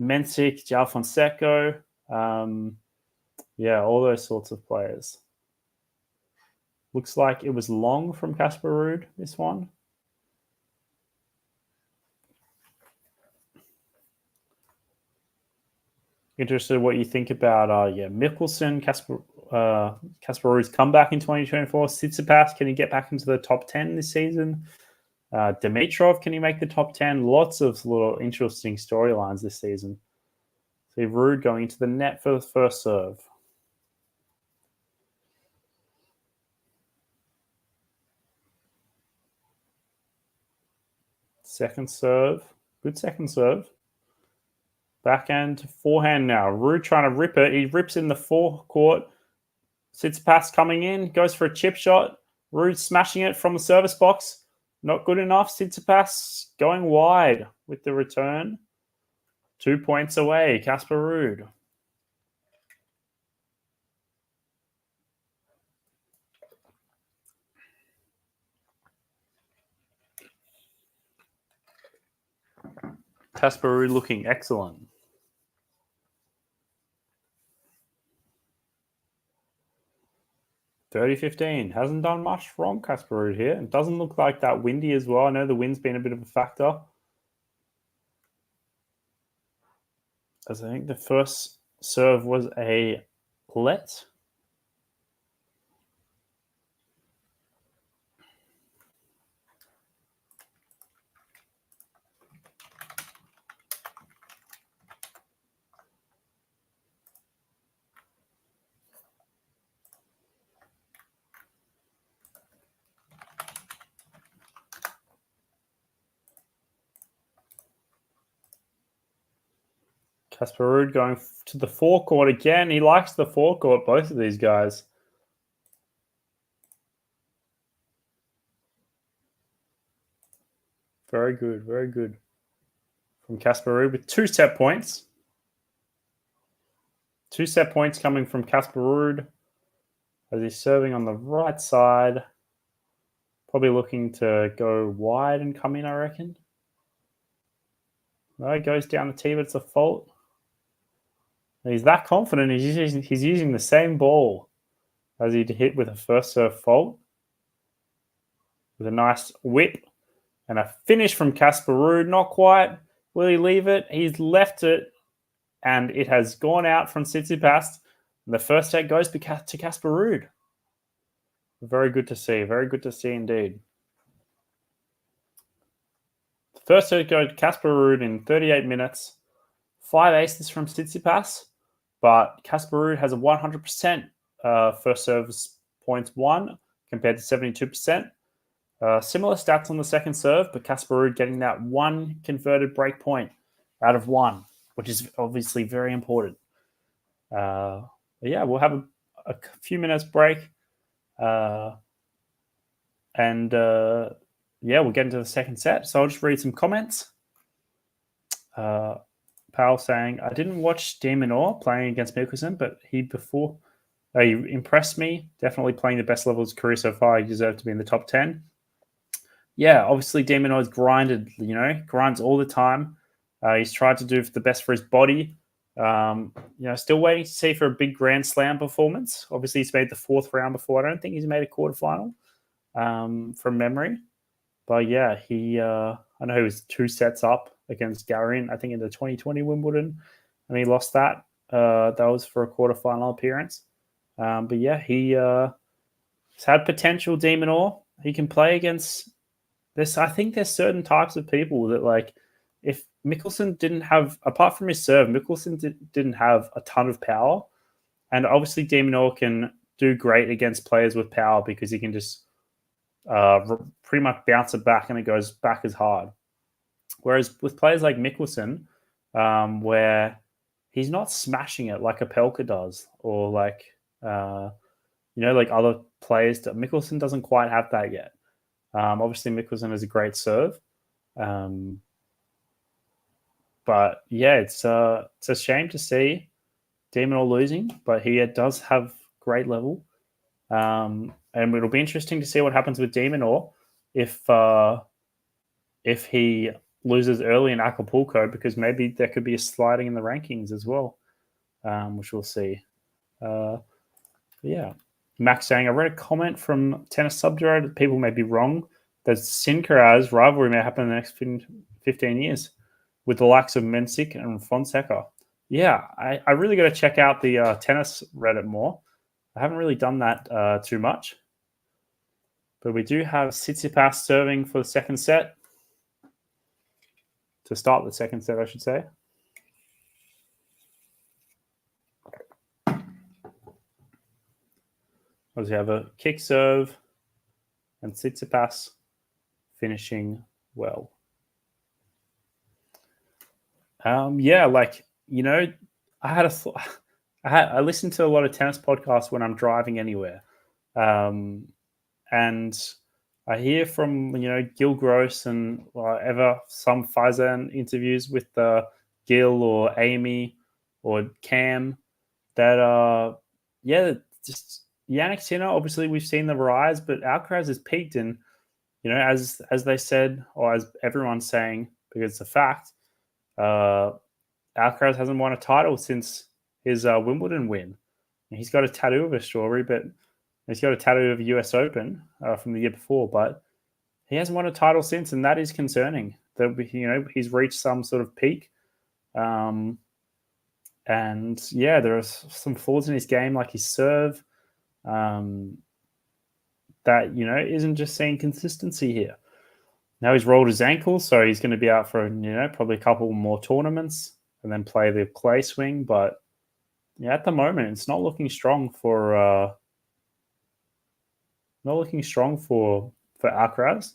Speaker 1: Mensik, João Fonseca, yeah, all those sorts of players. Looks like it was long from Casper Ruud, this one. Interested in what you think about Mickelson, Casper Ruud's comeback in 2024. Tsitsipas, can he get back into the top 10 this season? Dimitrov, can he make the top 10? Lots of little interesting storylines this season. See Ruud going into the net for the first serve. Second serve. Good second serve. Backhand, forehand now. Ruud trying to rip it. He rips in the forecourt. Tsitsipas coming in. Goes for a chip shot. Ruud smashing it from the service box. Not good enough. Tsitsipas going wide with the return. 2 points away. Casper Ruud. Casper Ruud looking excellent. $30.15. Hasn't done much wrong, Casper Ruud here. It doesn't look like that windy as well. I know the wind's been a bit of a factor. As I think the first serve was a let. Casper Ruud going to the forecourt again. He likes the forecourt, both of these guys. Very good, very good. From Casper Ruud with 2 set points. 2 set points coming from Casper Ruud as he's serving on the right side. Probably looking to go wide and come in, I reckon. No, it goes down the tee, but it's a fault. He's that confident. He's using the same ball as he'd hit with a first serve fault. With a nice whip and a finish from Casper Ruud. Not quite. Will he leave it? He's left it, and it has gone out from Tsitsipas. The first set goes to Casper Ruud. Very good to see. Very good to see indeed. The first set goes to Casper Ruud in 38 minutes. 5 aces from Tsitsipas, but Casper Ruud has a 100% first service points won compared to 72%. Similar stats on the second serve, but Casper Ruud getting that 1 converted break point out of 1, which is obviously very important. Yeah, we'll have a few minutes break. Yeah, we'll get into the second set. So I'll just read some comments. Powell saying, I didn't watch De Minaur playing against Mickelson, but he impressed me. Definitely playing the best level of his career so far. He deserved to be in the top 10. yeah, obviously de Minaur's grinded, grinds all the time. He's tried to do the best for his body. Still waiting to see for a big Grand Slam performance. Obviously, he's made the fourth round before. I don't think he's made a quarterfinal from memory. But yeah, I know he was 2 sets up against Garin, I think in the 2020 Wimbledon, and he lost that. That was for a quarterfinal appearance. But yeah, he's had potential, de Minaur. He can play against this. I think there's certain types of people that, like, if Mickelson didn't have, apart from his serve, Mickelson didn't have a ton of power. And obviously de Minaur can do great against players with power because he can just pretty much bounce it back and it goes back as hard. Whereas with players like Mickelson, where he's not smashing it like Opelka does, or like like other players, Mickelson doesn't quite have that yet. Obviously, Mickelson has a great serve, but yeah, it's a shame to see de Minaur losing, but he does have great level. And it'll be interesting to see what happens with de Minaur if he loses early in Acapulco, because maybe there could be a sliding in the rankings as well, which we'll see. Yeah. Max saying, I read a comment from Tennis Subzero that people may be wrong that Sincaraz rivalry may happen in the next 15 years with the likes of Mensik and Fonseca. Yeah, I really got to check out the tennis Reddit more. I haven't really done that too much. But we do have Tsitsipas serving for the second set. To start the second set, I should say. We have a kick serve and Tsitsipas finishing well. I listen to a lot of tennis podcasts when I'm driving anywhere. And I hear from, Gil Gross and ever some Faizan interviews with Gil or Amy or Cam that, just Yannick Sinner, obviously we've seen the rise, but Alcaraz has peaked, and, as they said, or as everyone's saying, because it's a fact, Alcaraz hasn't won a title since his Wimbledon win. He's got a tattoo of a strawberry, but he's got a tattoo of a US Open from the year before, but he hasn't won a title since, and that is concerning. That he's reached some sort of peak, and there are some flaws in his game, like his serve, that isn't just seeing consistency here. Now he's rolled his ankle, so he's going to be out for probably a couple more tournaments and then play the clay swing. But at the moment, it's not looking strong for Alcaraz.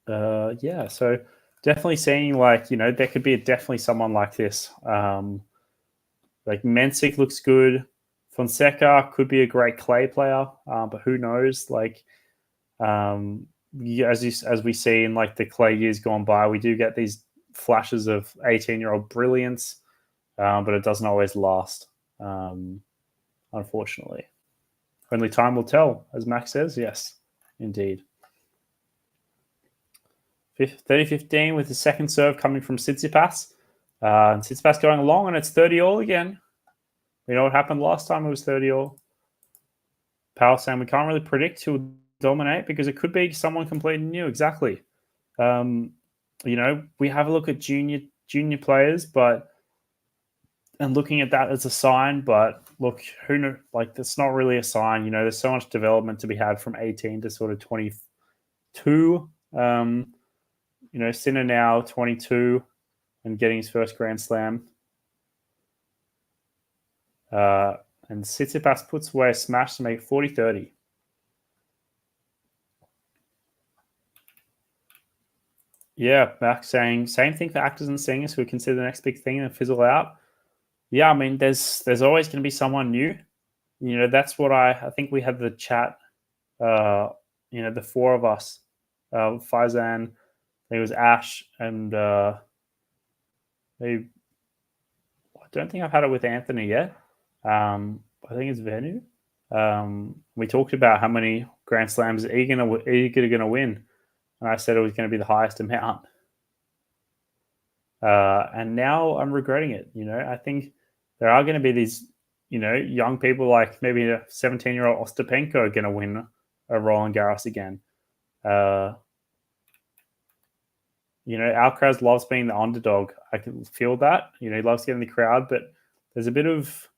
Speaker 1: So definitely seeing there could be definitely someone like this. Like Mensik looks good. Fonseca could be a great clay player, but who knows? As we see in the clay years gone by, we do get these flashes of 18-year-old brilliance, but it doesn't always last, unfortunately. Only time will tell, as Max says. Yes, indeed. 30-15 with the second serve coming from Tsitsipas. And Tsitsipas going long, and it's 30-all again. You know what happened last time? It was 30-all. Powell saying we can't really predict who will dominate because it could be someone completely new. Exactly. We have a look at junior players, and looking at that as a sign, but look, who knows? That's not really a sign. There's so much development to be had from 18 to sort of 22. Sinner now 22 and getting his first Grand Slam. And Tsitsipas puts away a smash to make 40-30. Yeah, Max saying same thing for actors and singers who consider the next big thing and fizzle out. Yeah, I mean, there's always going to be someone new. That's what I think we had the chat. The four of us, Faizan, it was Ash, and I don't think I've had it with Anthony yet. I think it's Venu. We talked about how many Grand Slams are eager going to win. and I said it was going to be the highest amount. And now I'm regretting it. I think there are going to be these, young people like maybe a 17-year-old Ostapenko going to win a Roland Garros again. Alcaraz loves being the underdog. I can feel that. He loves getting the crowd, but there's a bit of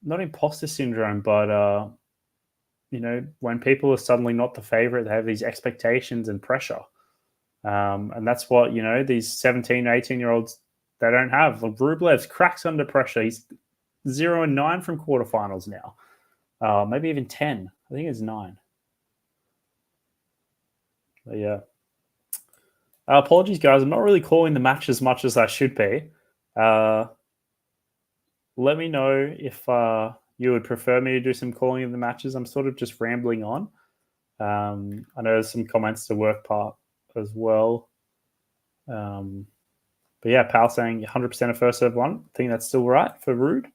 Speaker 1: not imposter syndrome, but when people are suddenly not the favorite, they have these expectations and pressure. And that's what, these 17, 18-year-olds, they don't have. Like Rublev cracks under pressure. He's 0-9 from quarterfinals now. Maybe even 10. I think it's 9. But yeah. Apologies, guys. I'm not really calling the match as much as I should be. Let me know if you would prefer me to do some calling of the matches. I'm sort of just rambling on. I know there's some comments to work part as well. But yeah, Pal saying 100% of first serve one. I think that's still right for Ruud.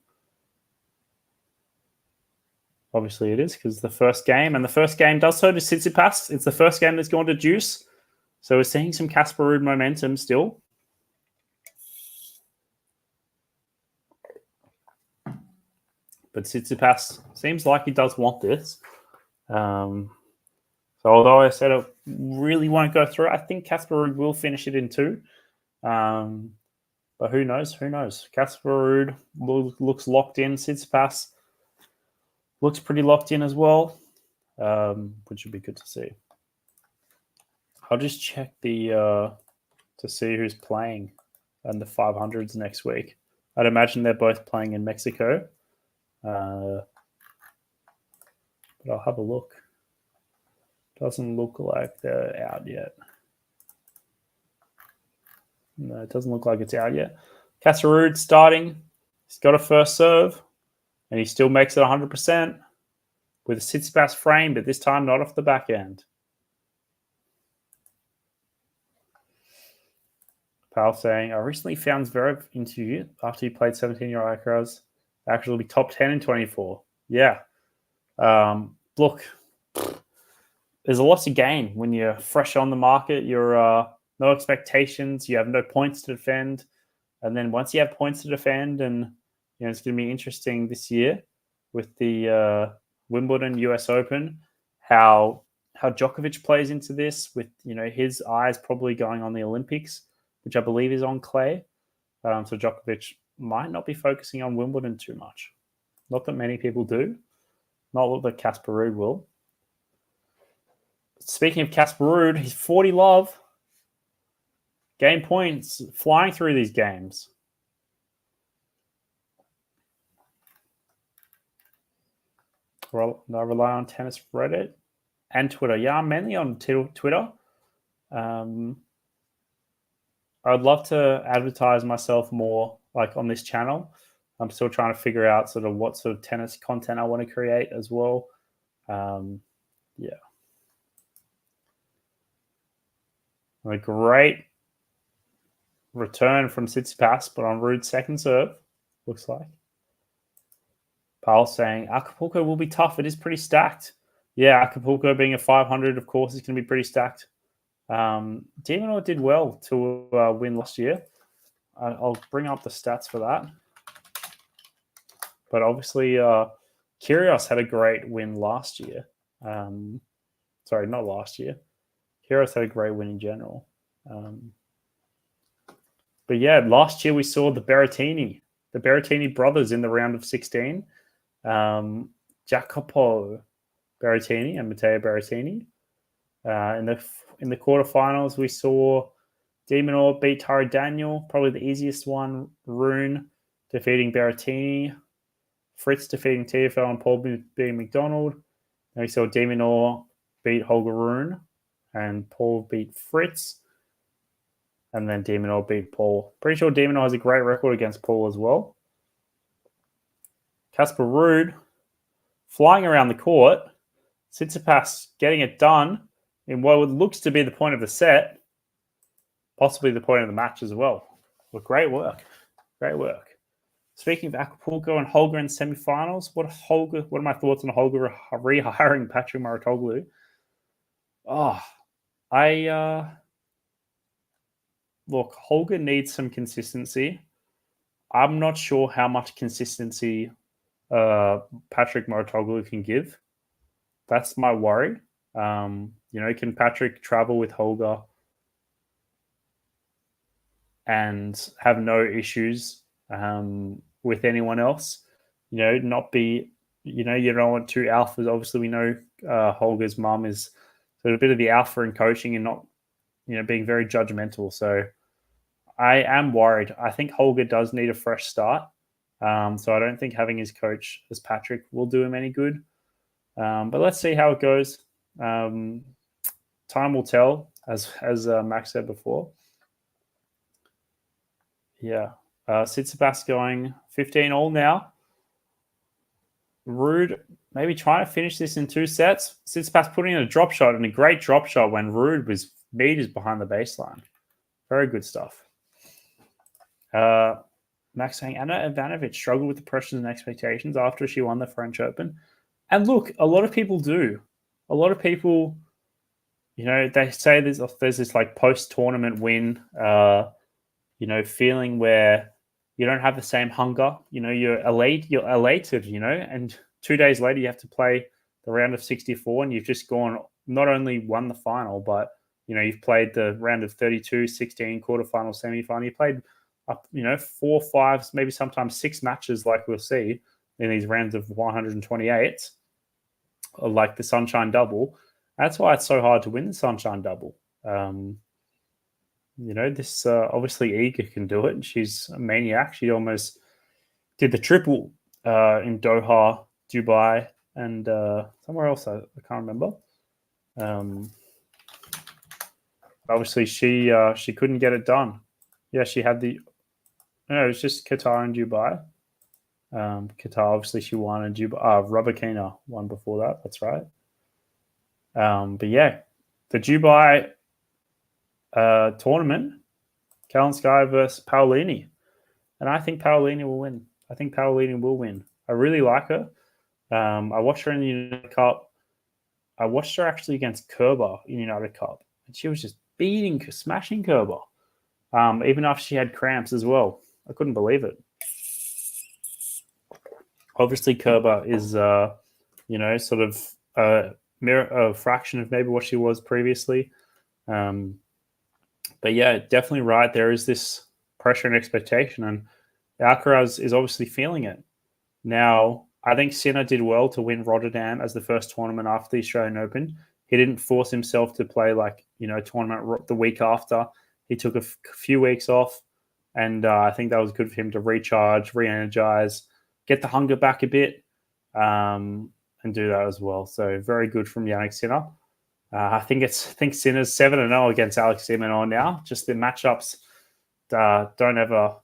Speaker 1: Obviously it is, because the first game does so to Tsitsipas. It's the first game that's gone to Deuce. So we're seeing some Casper Ruud momentum still. But Tsitsipas seems like he does want this. So although I said it really won't go through, I think Casper Ruud will finish it in 2. But who knows? Who knows? Casper Ruud looks locked in. Tsitsipas looks pretty locked in as well, which would be good to see. I'll just check to see who's playing in the 500s next week. I'd imagine they're both playing in Mexico. But I'll have a look. Doesn't look like they're out yet. No, it doesn't look like it's out yet. Casper Ruud starting. He's got a first serve, and he still makes it 100% with a Tsitsipas frame, but this time not off the back end. Pal saying, I recently found Zverev interview after he played 17-year-old Alcaraz. Actually be top 10 in 24. Yeah. Look, there's a lot to gain when you're fresh on the market. You're no expectations. You have no points to defend. And then once you have points to defend, and it's going to be interesting this year with the Wimbledon US Open, how Djokovic plays into this with, his eyes probably going on the Olympics, which I believe is on clay. So Djokovic might not be focusing on Wimbledon too much. Not that many people do. Not that Casper Ruud will. Speaking of Casper Ruud, he's 40 love. Game points flying through these games. I rely on tennis Reddit and Twitter. Yeah, I'm mainly on Twitter. I'd love to advertise myself more, like on this channel. I'm still trying to figure out sort of what sort of tennis content I want to create as well. Yeah. A great return from Tsitsipas, but on Ruud's second serve, looks like. Paul saying, Acapulco will be tough. It is pretty stacked. Yeah, Acapulco being a 500, of course, is going to be pretty stacked. Demonor did well to win last year. I'll bring up the stats for that. But obviously, Kyrgios had a great win last year. Sorry, not last year. Kyrgios had a great win in general. But yeah, last year we saw the Berrettini brothers in the round of 16. Jacopo Berrettini and Matteo Berrettini. In the quarterfinals, we saw De Minaur beat Taro Daniel, probably the easiest one. Rune defeating Berrettini. Fritz defeating TFL and Paul beating McDonald. And we saw De Minaur beat Holger Rune, and Paul beat Fritz. And then De Minaur beat Paul. Pretty sure De Minaur has a great record against Paul as well. Casper Ruud flying around the court. Tsitsipas getting it done in what looks to be the point of the set, possibly the point of the match as well. But great work. Great work. Speaking of Acapulco and Holger in semifinals, what are my thoughts on Holger rehiring Patrick Mouratoglou? Oh, Look, Holger needs some consistency. I'm not sure how much consistency Patrick Mouratoglou can give. That's my worry. Can Patrick travel with Holger and have no issues with anyone else? Not be, you don't want two alphas. Obviously, we know Holger's mum is sort of a bit of the alpha in coaching and not, being very judgmental. So I am worried. I think Holger does need a fresh start. So I don't think having his coach as Patrick will do him any good. But let's see how it goes. Time will tell, as Max said before. Yeah. Tsitsipas going 15-all now. Ruud maybe trying to finish this in 2 sets. Tsitsipas putting in a drop shot, and a great drop shot when Ruud was meters behind the baseline. Very good stuff. Max saying Anna Ivanovic struggled with the pressures and expectations after she won the French Open. And look, a lot of people do. A lot of people, they say there's this like post-tournament win, feeling where you don't have the same hunger. You're elated, and 2 days later you have to play the round of 64 and you've just not only won the final, but, you've played the round of 32, 16, quarterfinal, semifinal. You played up, 4, 5, maybe sometimes 6 matches like we'll see in these rounds of 128, like the Sunshine Double. That's why it's so hard to win the Sunshine Double. This obviously Iga can do it. She's a maniac. She almost did the triple in Doha, Dubai, and somewhere else. I can't remember. Obviously, she couldn't get it done. Yeah, she had it was just Qatar and Dubai. Qatar, obviously, she won, and Dubai. Rubakina won before that. That's right. But yeah, the Dubai tournament, Kalinskaya versus Paolini, and I think Paolini will win. I really like her. I watched her in the United Cup. I watched her actually against Kerber in United Cup, and she was just smashing Kerber, even after she had cramps as well. I couldn't believe it. Obviously, Kerber is, sort of a fraction of maybe what she was previously. But yeah, definitely right. There is this pressure and expectation, and Alcaraz is obviously feeling it. Now, I think Sinner did well to win Rotterdam as the first tournament after the Australian Open. He didn't force himself to play a tournament the week after. He took a few weeks off, and I think that was good for him to recharge, re-energize, get the hunger back a bit, and do that as well. So very good from Jannik Sinner. I think Sinner's 7-0 against Alex de Minaur now. Just the matchups don't ever,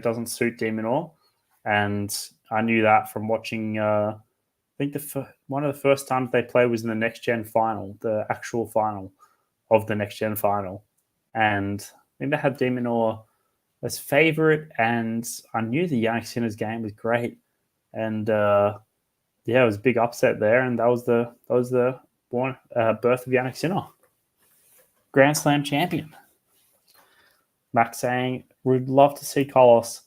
Speaker 1: doesn't suit de Minaur. And I knew that from watching, I think one of the first times they played was in the Next Gen final, the actual final of the Next Gen final. And I think they had de Minaur as favorite, and I knew the Jannik Sinner's game was great. And it was a big upset there, and that was the birth of Jannik Sinner, Grand Slam champion. Max saying, we'd love to see Carlos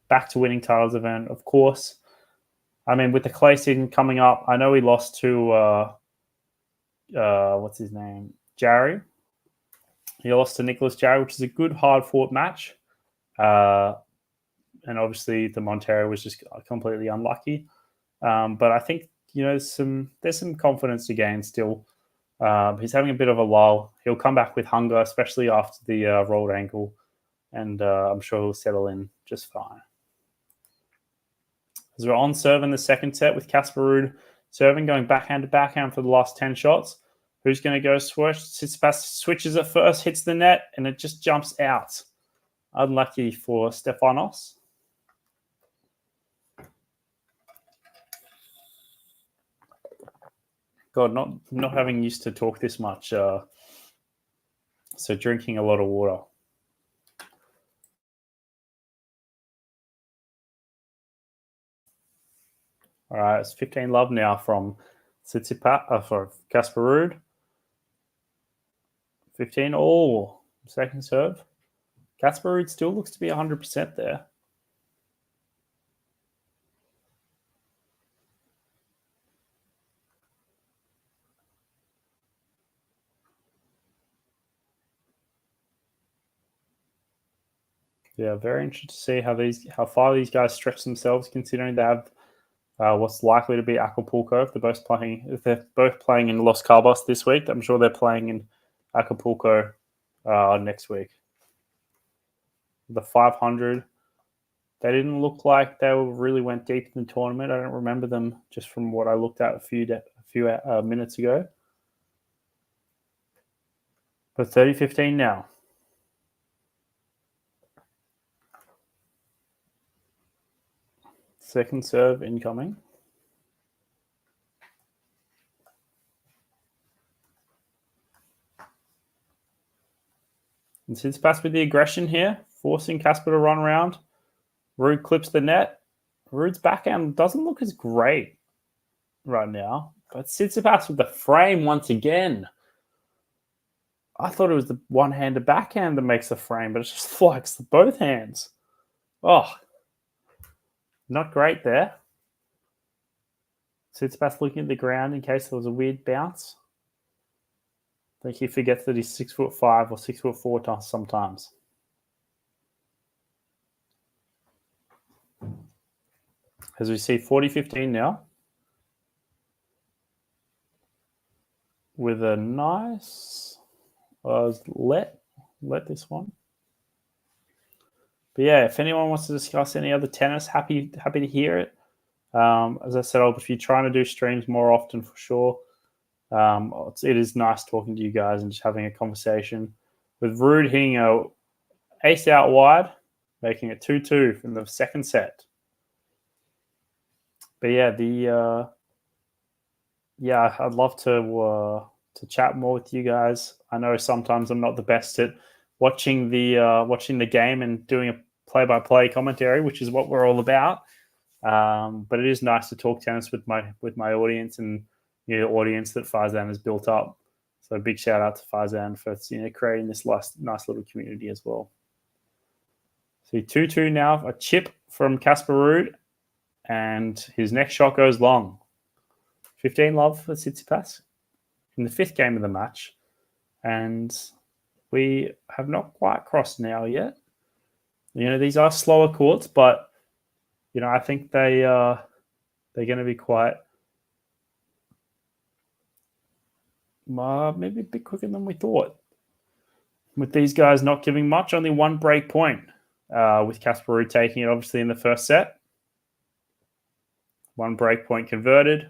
Speaker 1: back to winning titles event. Of course. I mean, with the clay season coming up, I know he lost to, what's his name? Jarry. He lost to Nicholas Jarry, which is a good, hard-fought match. And obviously, the Montero was just completely unlucky. But I think, there's some confidence to gain still. He's having a bit of a lull. He'll come back with hunger, especially after the rolled ankle. And I'm sure he'll settle in just fine. As we're on serve in the second set with Casper Ruud serving, going backhand to backhand for the last 10 shots. Who's going to go switch? Tsitsipas switches it first, hits the net, and it just jumps out. Unlucky for Stefanos. God, not having used to talk this much. So drinking a lot of water. All right, it's 15 love now from Tsitsipas for Casper Ruud. 15 all. Second serve. Casper Ruud still looks to be 100% there. Yeah, very interested to see how far these guys stretch themselves, considering they have what's likely to be Acapulco if they're both playing in Los Cabos this week. I'm sure they're playing in Acapulco next week. The 500, they didn't look like they really went deep in the tournament. I don't remember them just from what I looked at a few minutes ago. But 30-15 now. Second serve incoming. And Tsitsipas with the aggression here, forcing Casper to run around. Ruud clips the net. Ruud's backhand doesn't look as great right now, but Tsitsipas with the frame once again. I thought it was the one-handed backhand that makes the frame, but it just flicks both hands. Oh, not great there. Tsitsipas looking at the ground in case there was a weird bounce. I think he forgets that he's 6'5" or 6'4" sometimes. As we see 40-15 now. With a nice let this one. But yeah, if anyone wants to discuss any other tennis, happy to hear it. As I said, I'll be trying to do streams more often for sure. It is nice talking to you guys and just having a conversation. With Ruud hitting a ace out wide, making it 2-2 from the second set. But yeah, I'd love to chat more with you guys. I know sometimes I'm not the best at watching the game and doing a play-by-play commentary, which is what we're all about. But it is nice to talk tennis with my audience and the audience that Farzan has built up. So a big shout out to Farzan for creating this nice little community as well. So 2-2 now, a chip from Casper Ruud, and his next shot goes long. 15 love for Tsitsipas in the fifth game of the match, and we have not quite crossed now yet. These are slower courts, but I think they're going to be quite maybe a bit quicker than we thought. With these guys not giving much, only one break point. With Casper Ruud taking it obviously in the first set. One break point converted.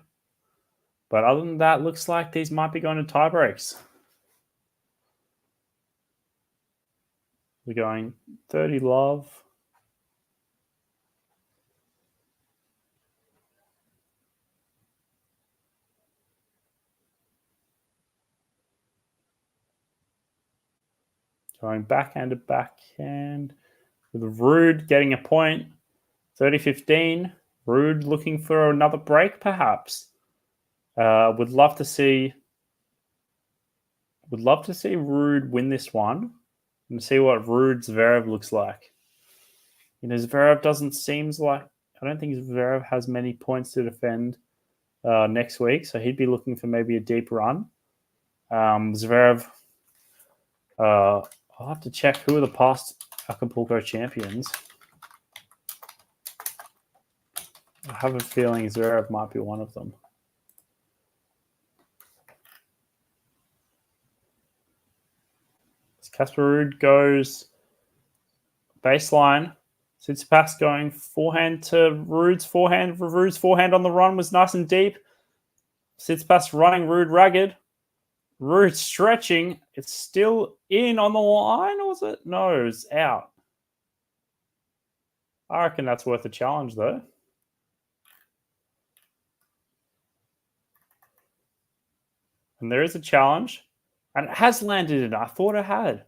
Speaker 1: But other than that, looks like these might be going to tie breaks. We're going 30 love. Going backhand to backhand with Ruud getting a point. 30-15. Ruud looking for another break, perhaps. Would love to see Ruud win this one and see what Ruud Zverev looks like. Zverev doesn't seem like, I don't think Zverev has many points to defend next week, so he'd be looking for maybe a deep run. Zverev, I'll have to check who are the past Acapulco champions. I have a feeling Zverev might be one of them. Casper Ruud goes baseline. Tsitsipas going forehand to Ruud's forehand. Ruud's forehand on the run was nice and deep. Tsitsipas running Ruud ragged. Ruud stretching. It's still in on the line, or was it? No, it's out. I reckon that's worth a challenge, though. And there is a challenge. And it has landed it. I thought it had.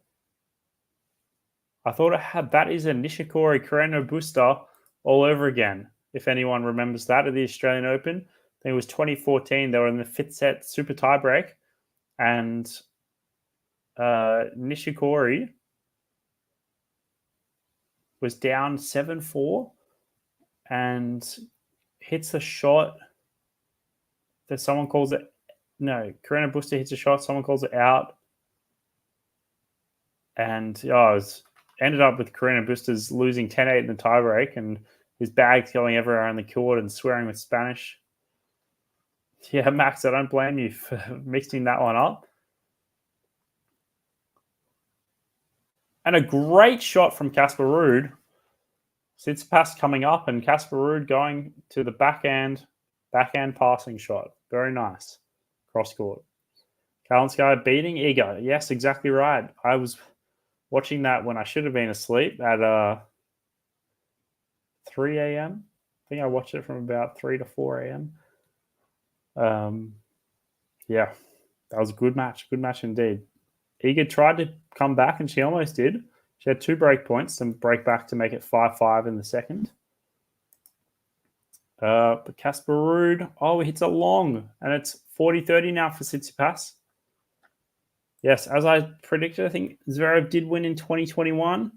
Speaker 1: That is a Nishikori Carreno booster all over again. If anyone remembers that at the Australian Open. I think it was 2014. They were in the fifth set super tiebreak. And Nishikori was down 7-4 and hits a shot that someone calls it. No, Carina Busta hits a shot, someone calls it out. And it ended up with Carina Busta's losing 10-8 in the tiebreak and his bags going everywhere on the court and swearing with Spanish. Yeah, Max, I don't blame you for mixing that one up. And a great shot from Casper Ruud. Tsitsipas coming up and Casper Ruud going to the backhand passing shot. Very nice. Cross court. Kalinskaya beating Iga. Yes, exactly right. I was watching that when I should have been asleep at 3 a.m. I think I watched it from about 3 to 4 a.m. Yeah, that was a good match. Good match indeed. Iga tried to come back and she almost did. She had 2 break points and break back to make it 5-5 in the second. But Casper Ruud, he hits a long, and it's 40-30 now for Tsitsipas. Yes, as I predicted, I think Zverev did win in 2021,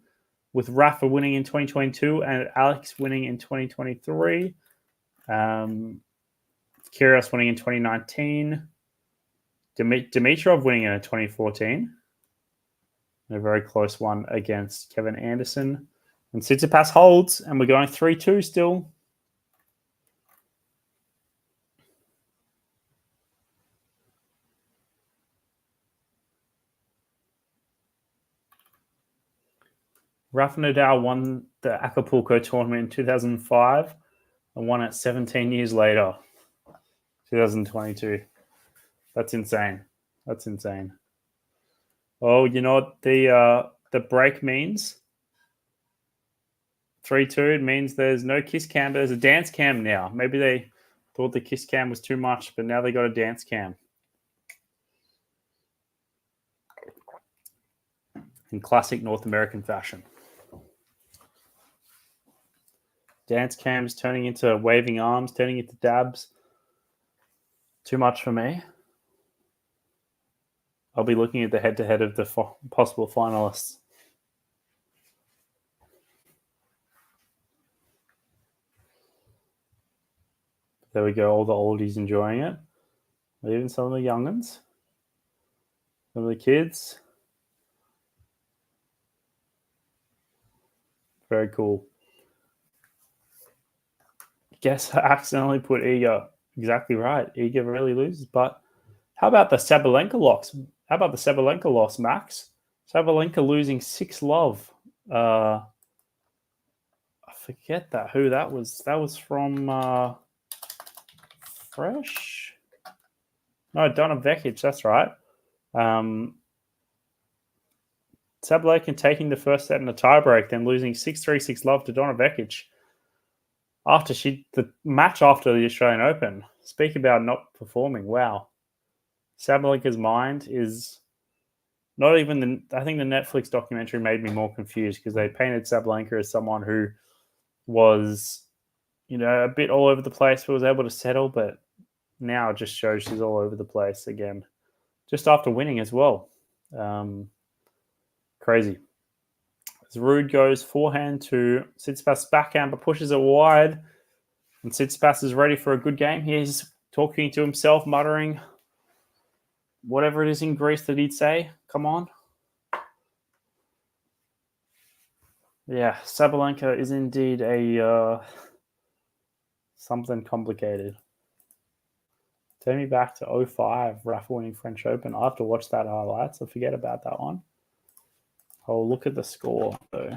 Speaker 1: with Rafa winning in 2022 and Alex winning in 2023. Kyrgios winning in 2019. Dimitrov winning in 2014. A very close one against Kevin Anderson. And Tsitsipas holds, and we're going 3-2 still. Rafa Nadal won the Acapulco tournament in 2005 and won it 17 years later, 2022. That's insane. That's insane. Oh, you know what the break means? 3-2, it means there's no kiss cam, but there's a dance cam now. Maybe they thought the kiss cam was too much, but now they got a dance cam. In classic North American fashion. Dance cams turning into waving arms, turning into dabs. Too much for me. I'll be looking at the head-to-head of the possible finalists. There we go, all the oldies enjoying it. Even some of the young'uns. Some of the kids. Very cool. Guess I accidentally put Iga exactly right. Iga really loses, but how about the Sabalenka loss? How about the Sabalenka loss, Max? Sabalenka losing 6-love. I forget who that was. That was from Fresh? No, Donna Vekic, that's right. Sabalenka taking the first set in a tiebreak, then losing 6-3, 6-love to Donna Vekic. The match after the Australian Open. Speak about not performing. Wow. Sabalenka's mind is not even I think the Netflix documentary made me more confused because they painted Sabalenka as someone who was, a bit all over the place, but was able to settle, but now it just shows she's all over the place again. Just after winning as well. Crazy. As Ruud goes forehand to Tsitsipas backhand, but pushes it wide. And Tsitsipas is ready for a good game. He's talking to himself, muttering whatever it is in Greece that he'd say. Come on. Yeah, Sabalenka is indeed a something complicated. Take me back to 2005, Rafa winning French Open. I have to watch that highlight, so forget about that one. I'll look at the score, though.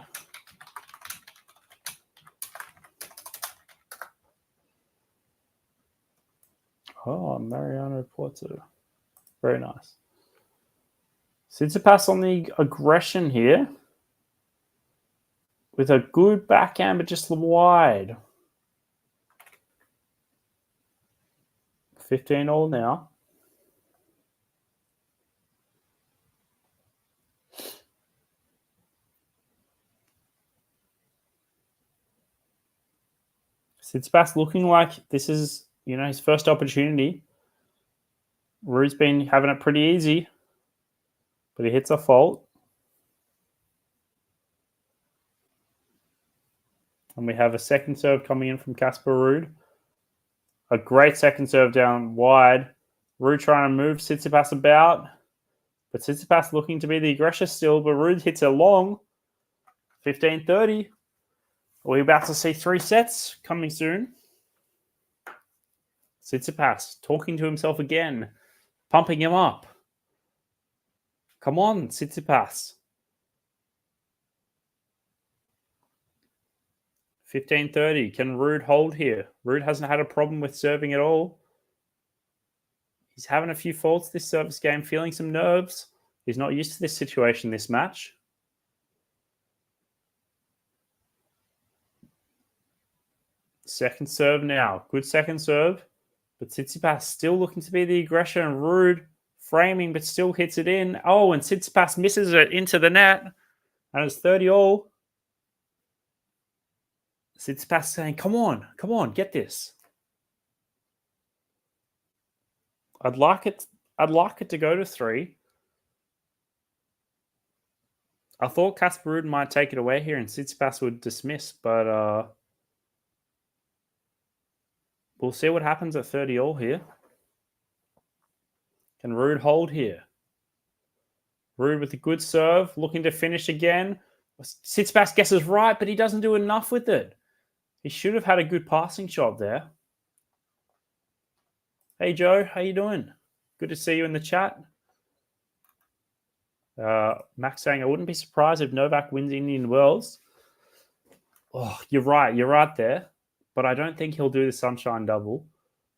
Speaker 1: Oh, Mariano Porto. Very nice. Tsitsipas on the aggression here. With a good backhand, but just wide. 15-all now. Tsitsipas looking like this is, his first opportunity. Ruud's been having it pretty easy. but he hits a fault. And we have a second serve coming in from Casper Ruud. A great second serve down wide. Ruud trying to move Tsitsipas about. But Tsitsipas looking to be the aggressor still. But Ruud hits a long 15-30. Are we about to see 3 sets coming soon? Tsitsipas talking to himself again. Pumping him up. Come on, Tsitsipas. 15-30. Can Ruud hold here? Ruud hasn't had a problem with serving at all. He's having a few faults this service game, feeling some nerves. He's not used to this situation this match. Second serve now. Good second serve. But Tsitsipas still looking to be the aggressor, and Ruud framing but still hits it in. Oh, and Tsitsipas misses it into the net. And it's 30-all. Tsitsipas saying, come on, get this. I'd like it to go to 3. I thought Casper Ruud might take it away here and Tsitsipas would dismiss, but we'll see what happens at 30-all here. Can Ruud hold here? Ruud with a good serve, looking to finish again. Tsitsipas guesses right, but he doesn't do enough with it. He should have had a good passing shot there. Hey, Joe. How you doing? Good to see you in the chat. Max saying, I wouldn't be surprised if Novak wins Indian Wells. Oh, you're right. You're right there. But I don't think he'll do the Sunshine Double.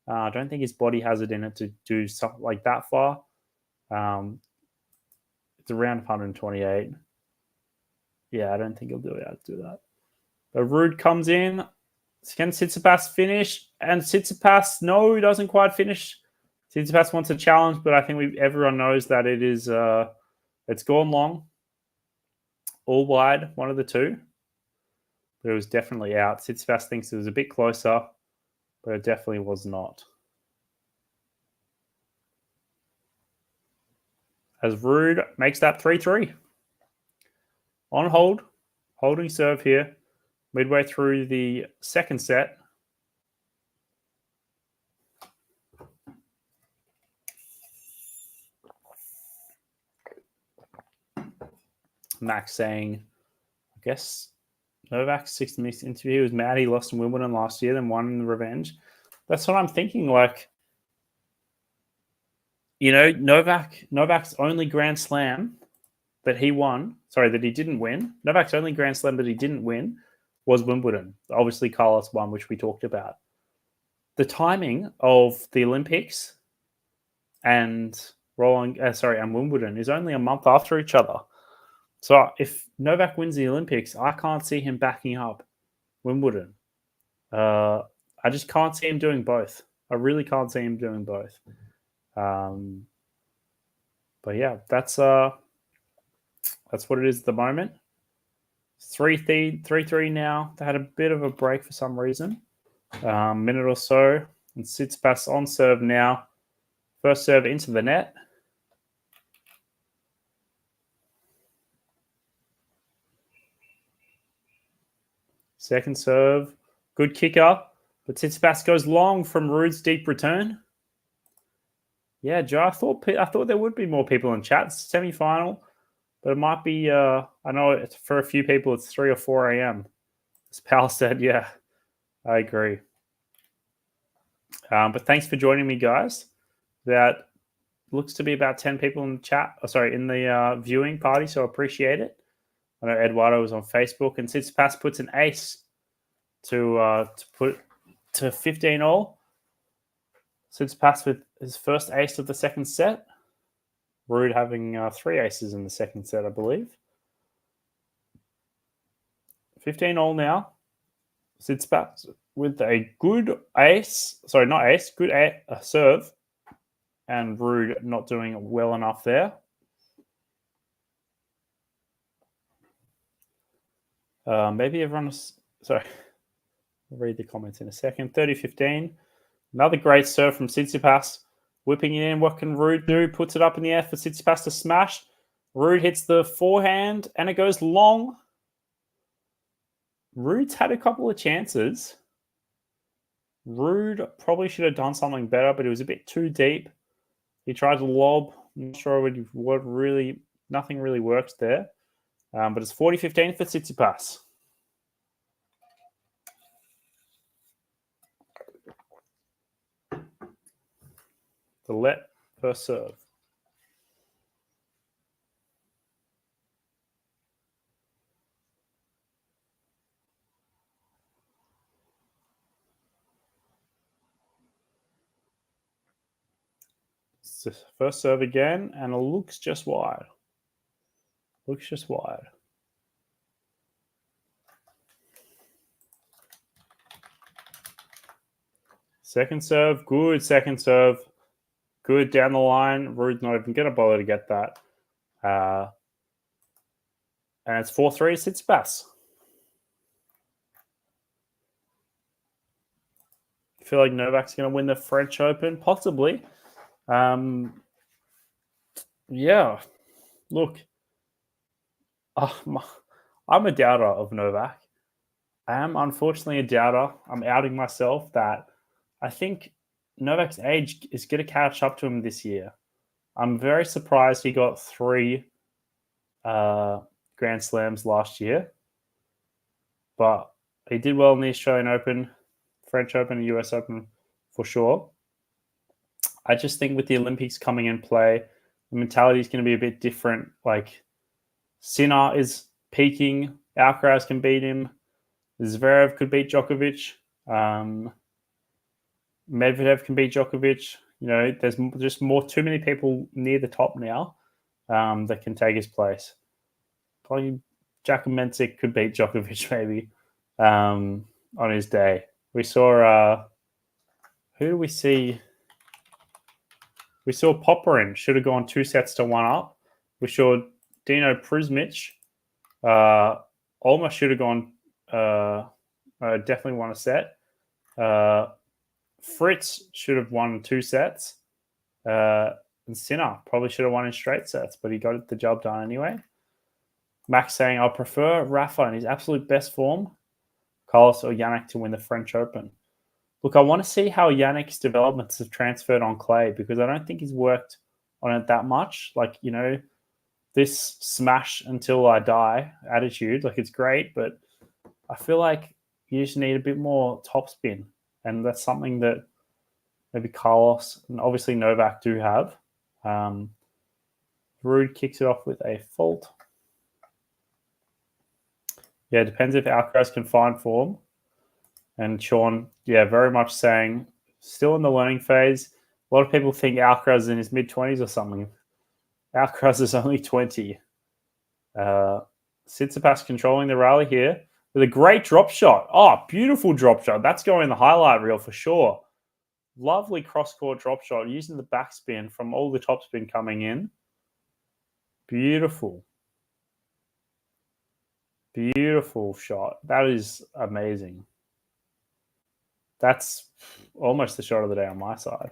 Speaker 1: I don't think his body has it in it to do something like that far. It's around 128. Yeah, I don't think he'll do that. But Ruud comes in. Can Tsitsipas finish? And Tsitsipas, no, he doesn't quite finish. Tsitsipas wants a challenge, but I think everyone knows that it is it's gone long. All wide, one of the two. But it was definitely out. Tsitsipas thinks it was a bit closer, but it definitely was not. As Ruud makes that 3-3. On hold, holding serve here. Midway through the second set. Max saying, I guess Novak's 60 minutes interview, he was mad he lost in Wimbledon last year, then won in the revenge. That's what I'm thinking. Like, you know, Novak's only Grand Slam that he didn't win. Novak's only Grand Slam that he didn't win was Wimbledon. Obviously, Carlos won, which we talked about. The timing of the Olympics and Wimbledon is only a month after each other. So if Novak wins the Olympics, I can't see him backing up Wimbledon. I just can't see him doing both. I really can't see him doing both. But yeah, that's what it is at the moment. 3-3 now. They had a bit of a break for some reason. Minute or so. And Tsitsipas on serve now. First serve into the net. Second serve. Good kicker. But Tsitsipas goes long from Ruud's deep return. Yeah, Joe, I thought there would be more people in chat. It's semi-final. But it might be, I know for a few people it's 3 or 4 a.m. As Pal said, yeah, I agree. But thanks for joining me, guys. That looks to be about 10 people in the chat. in the viewing party, so I appreciate it. I know Eduardo was on Facebook, and Tsitsipas puts an ace to put to 15-all. Tsitsipas with his first ace of the second set. Ruud having 3 aces in the second set, I believe. 15-all now. Tsitsipas with a good serve. And Ruud not doing well enough there. Maybe everyone's... Sorry. I'll read the comments in a second. 30-15. Another great serve from Tsitsipas. Whipping it in. What can Ruud do? Puts it up in the air for Tsitsipas to smash. Ruud hits the forehand and it goes long. Ruud's had a couple of chances. Ruud probably should have done something better, but it was a bit too deep. He tried to lob. I'm not sure what really, nothing really works there. But it's 40-15 for Tsitsipas. The let first serve. First serve again, and it looks just wide. Looks just wide. Second serve, good second serve. Good down the line. Ruud's not even going to bother to get that. And it's 4-3 Tsitsipas. I feel like Novak's going to win the French Open, possibly. Yeah. Look, I'm a doubter of Novak. I am unfortunately a doubter. I'm outing myself that I think Novak's age is going to catch up to him this year. I'm very surprised he got 3 Grand Slams last year. But he did well in the Australian Open, French Open, and US Open for sure. I just think with the Olympics coming in play, the mentality is going to be a bit different. Like, Sinner is peaking. Alcaraz can beat him. Zverev could beat Djokovic. Medvedev can beat Djokovic. You know, there's just too many people near the top now that can take his place. Probably Jack Mensik could beat Djokovic maybe on his day. We saw who do we see? We saw Popperin should have gone 2-1 up. We saw Dino Prismic almost should have gone definitely won a set. Fritz should have won 2 sets. And Sinner probably should have won in straight sets, but he got the job done anyway. Max saying, I prefer Rafa in his absolute best form, Carlos or Yannick to win the French Open. Look, I want to see how Yannick's developments have transferred on clay because I don't think he's worked on it that much. Like, you know, this smash until I die attitude, like it's great, but I feel like you just need a bit more topspin. And that's something that maybe Carlos and obviously Novak do have. Ruud kicks it off with a fault. Yeah, it depends if Alcaraz can find form. And Sean, yeah, very much saying still in the learning phase. A lot of people think Alcaraz is in his mid-20s or something. Alcaraz is only 20. Tsitsipas controlling the rally here with a great drop shot. Oh, beautiful drop shot. That's going in the highlight reel for sure. Lovely cross-court drop shot using the backspin from all the topspin coming in. Beautiful. Beautiful shot. That is amazing. That's almost the shot of the day on my side.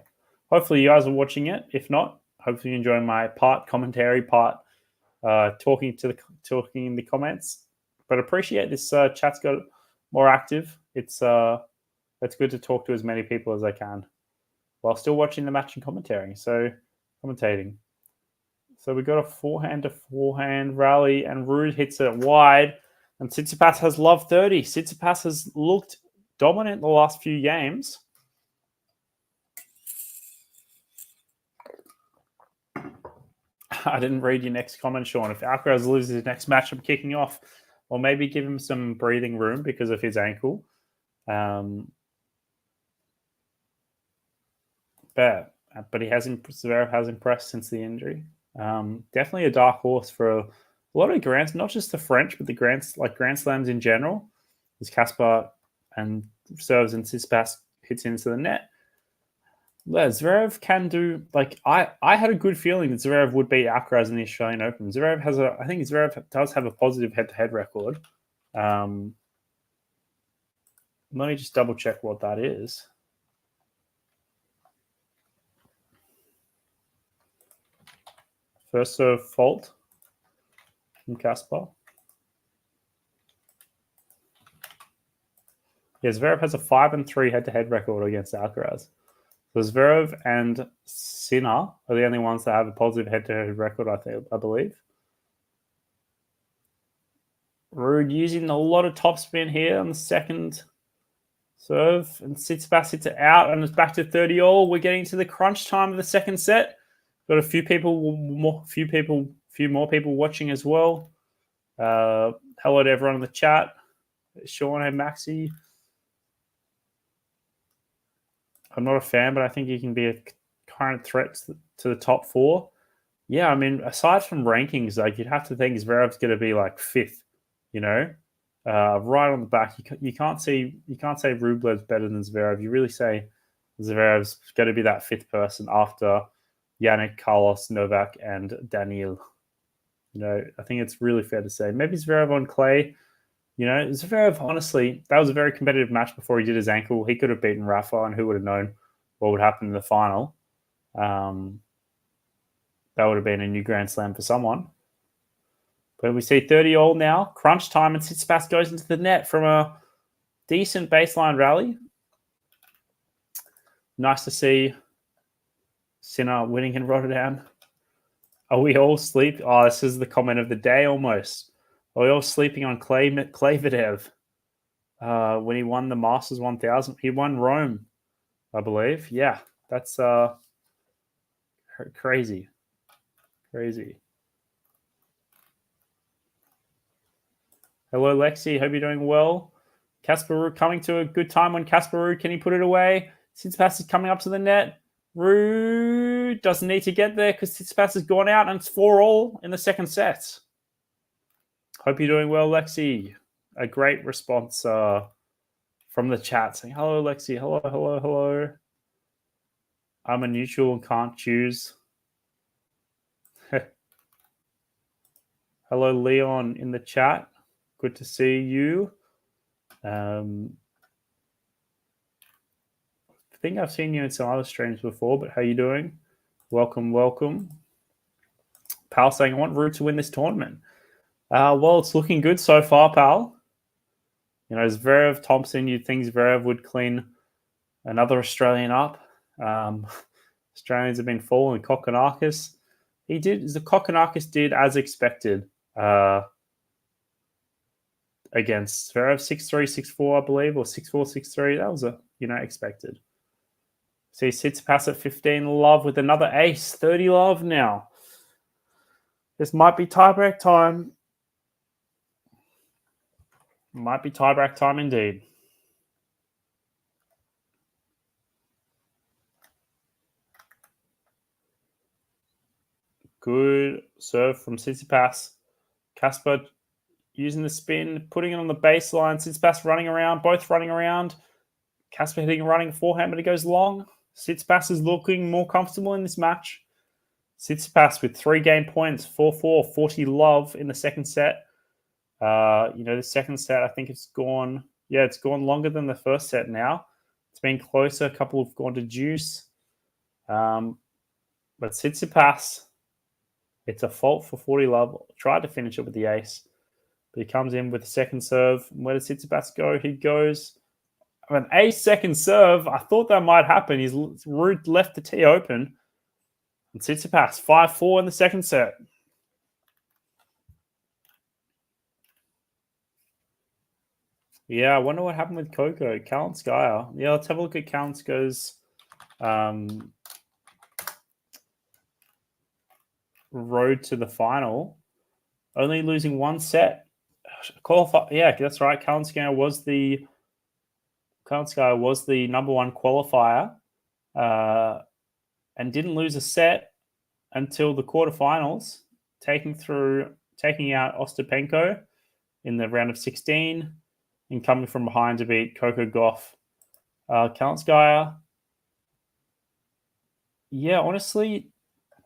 Speaker 1: Hopefully you guys are watching it. If not, hopefully you enjoy my commentary part, talking in the comments. But appreciate this chat's got more active. It's good to talk to as many people as I can while still watching the match and commentating. So we got a forehand to forehand rally, and Ruud hits it wide, and Tsitsipas has love 30. Tsitsipas has looked dominant the last few games. I didn't read your next comment, Sean. If Alcaraz loses his next match, I'm kicking off. Or maybe give him some breathing room because of his ankle. But Zverev has impressed since the injury. Definitely a dark horse for a lot of Grands, not just the French, but the Grand Slams in general. As Casper and serves and Tsitsipas hits into the net. Zverev can do, like, I had a good feeling that Zverev would beat Alcaraz in the Australian Open. I think Zverev does have a positive head-to-head record. Let me just double check what that is. First serve fault. from Casper. Yeah, Zverev has a 5-3 head-to-head record against Alcaraz. So Zverev and Sinner are the only ones that have a positive head-to-head record, I believe. Ruud using a lot of topspin here on the second serve, and Tsitsipas hits it out, and it's back to 30-all. We're getting to the crunch time of the second set. Got a few more people watching as well. Hello to everyone in the chat. Sean and Maxi. I'm not a fan, but I think he can be a current threat to the top four. Yeah, I mean, aside from rankings, like you'd have to think Zverev's going to be like fifth. You know, right on the back. You can't say Rublev's better than Zverev. You really say Zverev's going to be that fifth person after Yannick, Carlos, Novak, and Daniil. You know, I think it's really fair to say maybe Zverev on clay. You know, Zverev, honestly, that was a very competitive match before he did his ankle. He could have beaten Rafa, and who would have known what would happen in the final? That would have been a new Grand Slam for someone. But we see 30-all now, crunch time, and Tsitsipas goes into the net from a decent baseline rally. Nice to see Sinner winning in Rotterdam. Are we all sleeping? Oh, this is the comment of the day almost. Are we all sleeping on Klavidev when he won the Masters 1000? He won Rome, I believe. Yeah, that's crazy. Crazy. Hello, Lexi. Hope you're doing well. Casper Ruud coming to a good time on Casper Ruud. Can he put it away? Tsitsipas is coming up to the net. Ruud doesn't need to get there because Tsitsipas has gone out, and it's 4-all in the second set. Hope you're doing well, Lexi. A great response from the chat saying, hello, Lexi. Hello, hello, hello. I'm a neutral and can't choose. Hello, Leon in the chat. Good to see you. I think I've seen you in some other streams before, but how you doing? Welcome, welcome. Pal saying, I want Ruud to win this tournament. Well, it's looking good so far, pal. You know, Zverev, Thompson, you'd think Zverev would clean another Australian up. Australians have been falling. Kokkinakis, Kokkinakis did as expected against Zverev, 6-3, 6-4, I believe, or 6-4, 6-3. That was expected. See Tsitsipas at 15 love with another ace, 30 love now. This might be tiebreak time. Might be tiebreak time indeed. Good serve from Tsitsipas. Casper using the spin, putting it on the baseline. Tsitsipas running around, both running around. Casper hitting a running forehand, but it goes long. Tsitsipas is looking more comfortable in this match. Tsitsipas with 3 game points, 4-4, 40 love in the second set. The second set, I think it's gone longer than the first set now. It's been closer. A couple have gone to juice. But Tsitsipas, it's a fault for 40 love. Tried to finish it with the ace, but he comes in with the second serve. Where does Tsitsipas go? He goes an ace second serve. I thought that might happen. He's Ruud left the tee open. And Tsitsipas, 5-4 in the second set. Yeah, I wonder what happened with Coco. Kalinskaya. Yeah, let's have a look at Kalinskaya's road to the final. Only losing 1 set. Yeah, that's right. Kalinskaya was the number 1 qualifier and didn't lose a set until the quarterfinals, taking out Ostapenko in the round of 16 and coming from behind to beat Coco Gauff. Kalinskaya, yeah, honestly,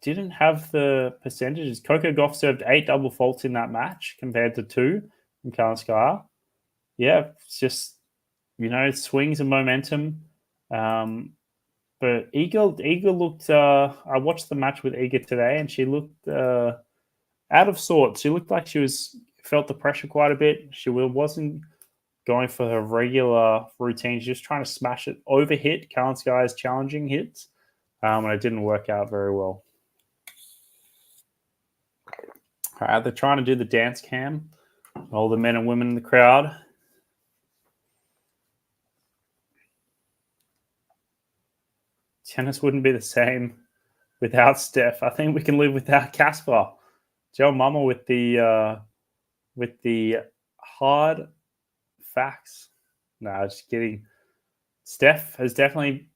Speaker 1: didn't have the percentages. Coco Gauff served 8 double faults in that match compared to 2 from Kalinskaya. Yeah, it's just, swings and momentum. But Iga looked, I watched the match with Iga today, and she looked out of sorts. She looked like she felt the pressure quite a bit. She wasn't going for her regular routine. She's just trying to smash it, overhit Kalinskaya's challenging hits, and it didn't work out very well. All right, they're trying to do the dance cam. All the men and women in the crowd. Tennis wouldn't be the same without Steph. I think we can live without Casper. Joe Mama with the hard facts. No, just kidding. Steph has definitely,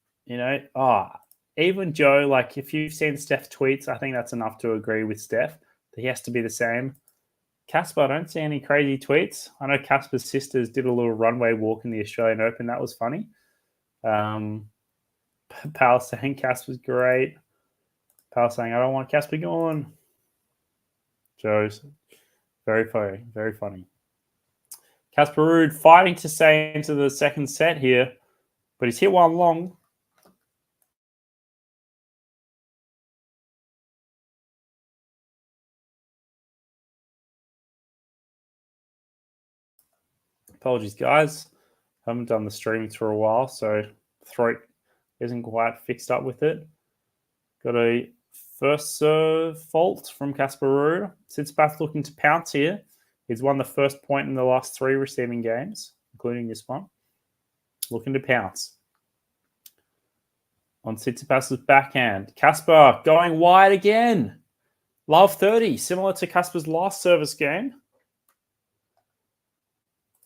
Speaker 1: even Joe, like if you've seen Steph tweets, I think that's enough to agree with Steph. That he has to be the same. Casper, I don't see any crazy tweets. I know Casper's sisters did a little runway walk in the Australian Open. That was funny. Pal saying Casper's great. Pal saying, I don't want Casper gone. Joe's very funny. Very funny. Casper Ruud fighting to stay into the second set here, but he's hit one long. Apologies, guys. Haven't done the streaming for a while, so throat isn't quite fixed up with it. Got a first serve fault from Casper Ruud. Tsitsipas looking to pounce here. He's won the first point in the last 3 receiving games, including this one. Looking to pounce. On Tsitsipas's backhand. Casper going wide again. Love 30, similar to Casper's last service game.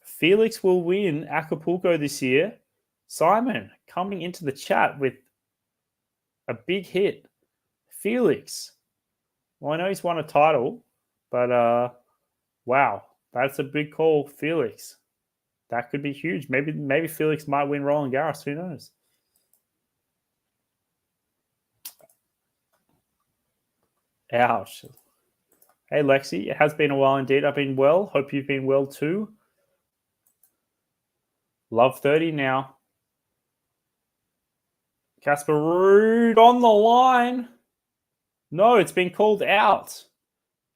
Speaker 1: Felix will win Acapulco this year. Simon coming into the chat with a big hit. Felix. Well, I know he's won a title, but wow, that's a big call, Felix. That could be huge. Maybe Felix might win Roland Garros. Who knows? Ouch. Hey, Lexi. It has been a while indeed. I've been well. Hope you've been well too. Love 30 now. Casper Ruud on the line. No, it's been called out.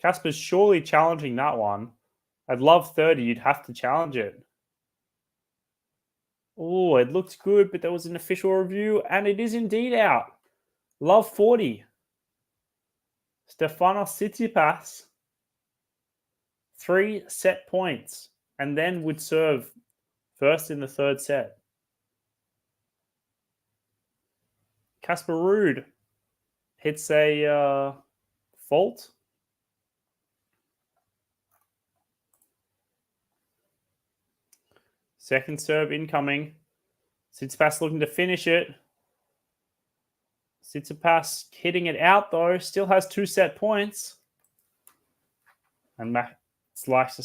Speaker 1: Casper's surely challenging that one. I'd love 30. You'd have to challenge it. Oh, it looked good, but there was an official review, and it is indeed out. Love 40. Stefanos Tsitsipas. 3 set points, and then would serve first in the third set. Casper Ruud hits a fault. Second serve incoming. Tsitsipas looking to finish it. Tsitsipas hitting it out, though. Still has 2 set points. And it's nice to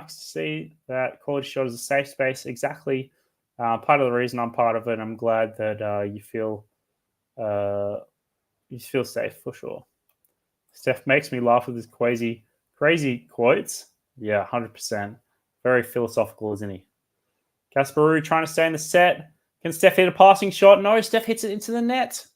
Speaker 1: see that QualityShot is a safe space. Exactly. Part of the reason I'm part of it. I'm glad that you feel safe for sure. Steph makes me laugh with his crazy quotes. Yeah, 100%. Very philosophical, isn't he? Casper Ruud trying to stay in the set. Can Steph hit a passing shot? No, Steph hits it into the net.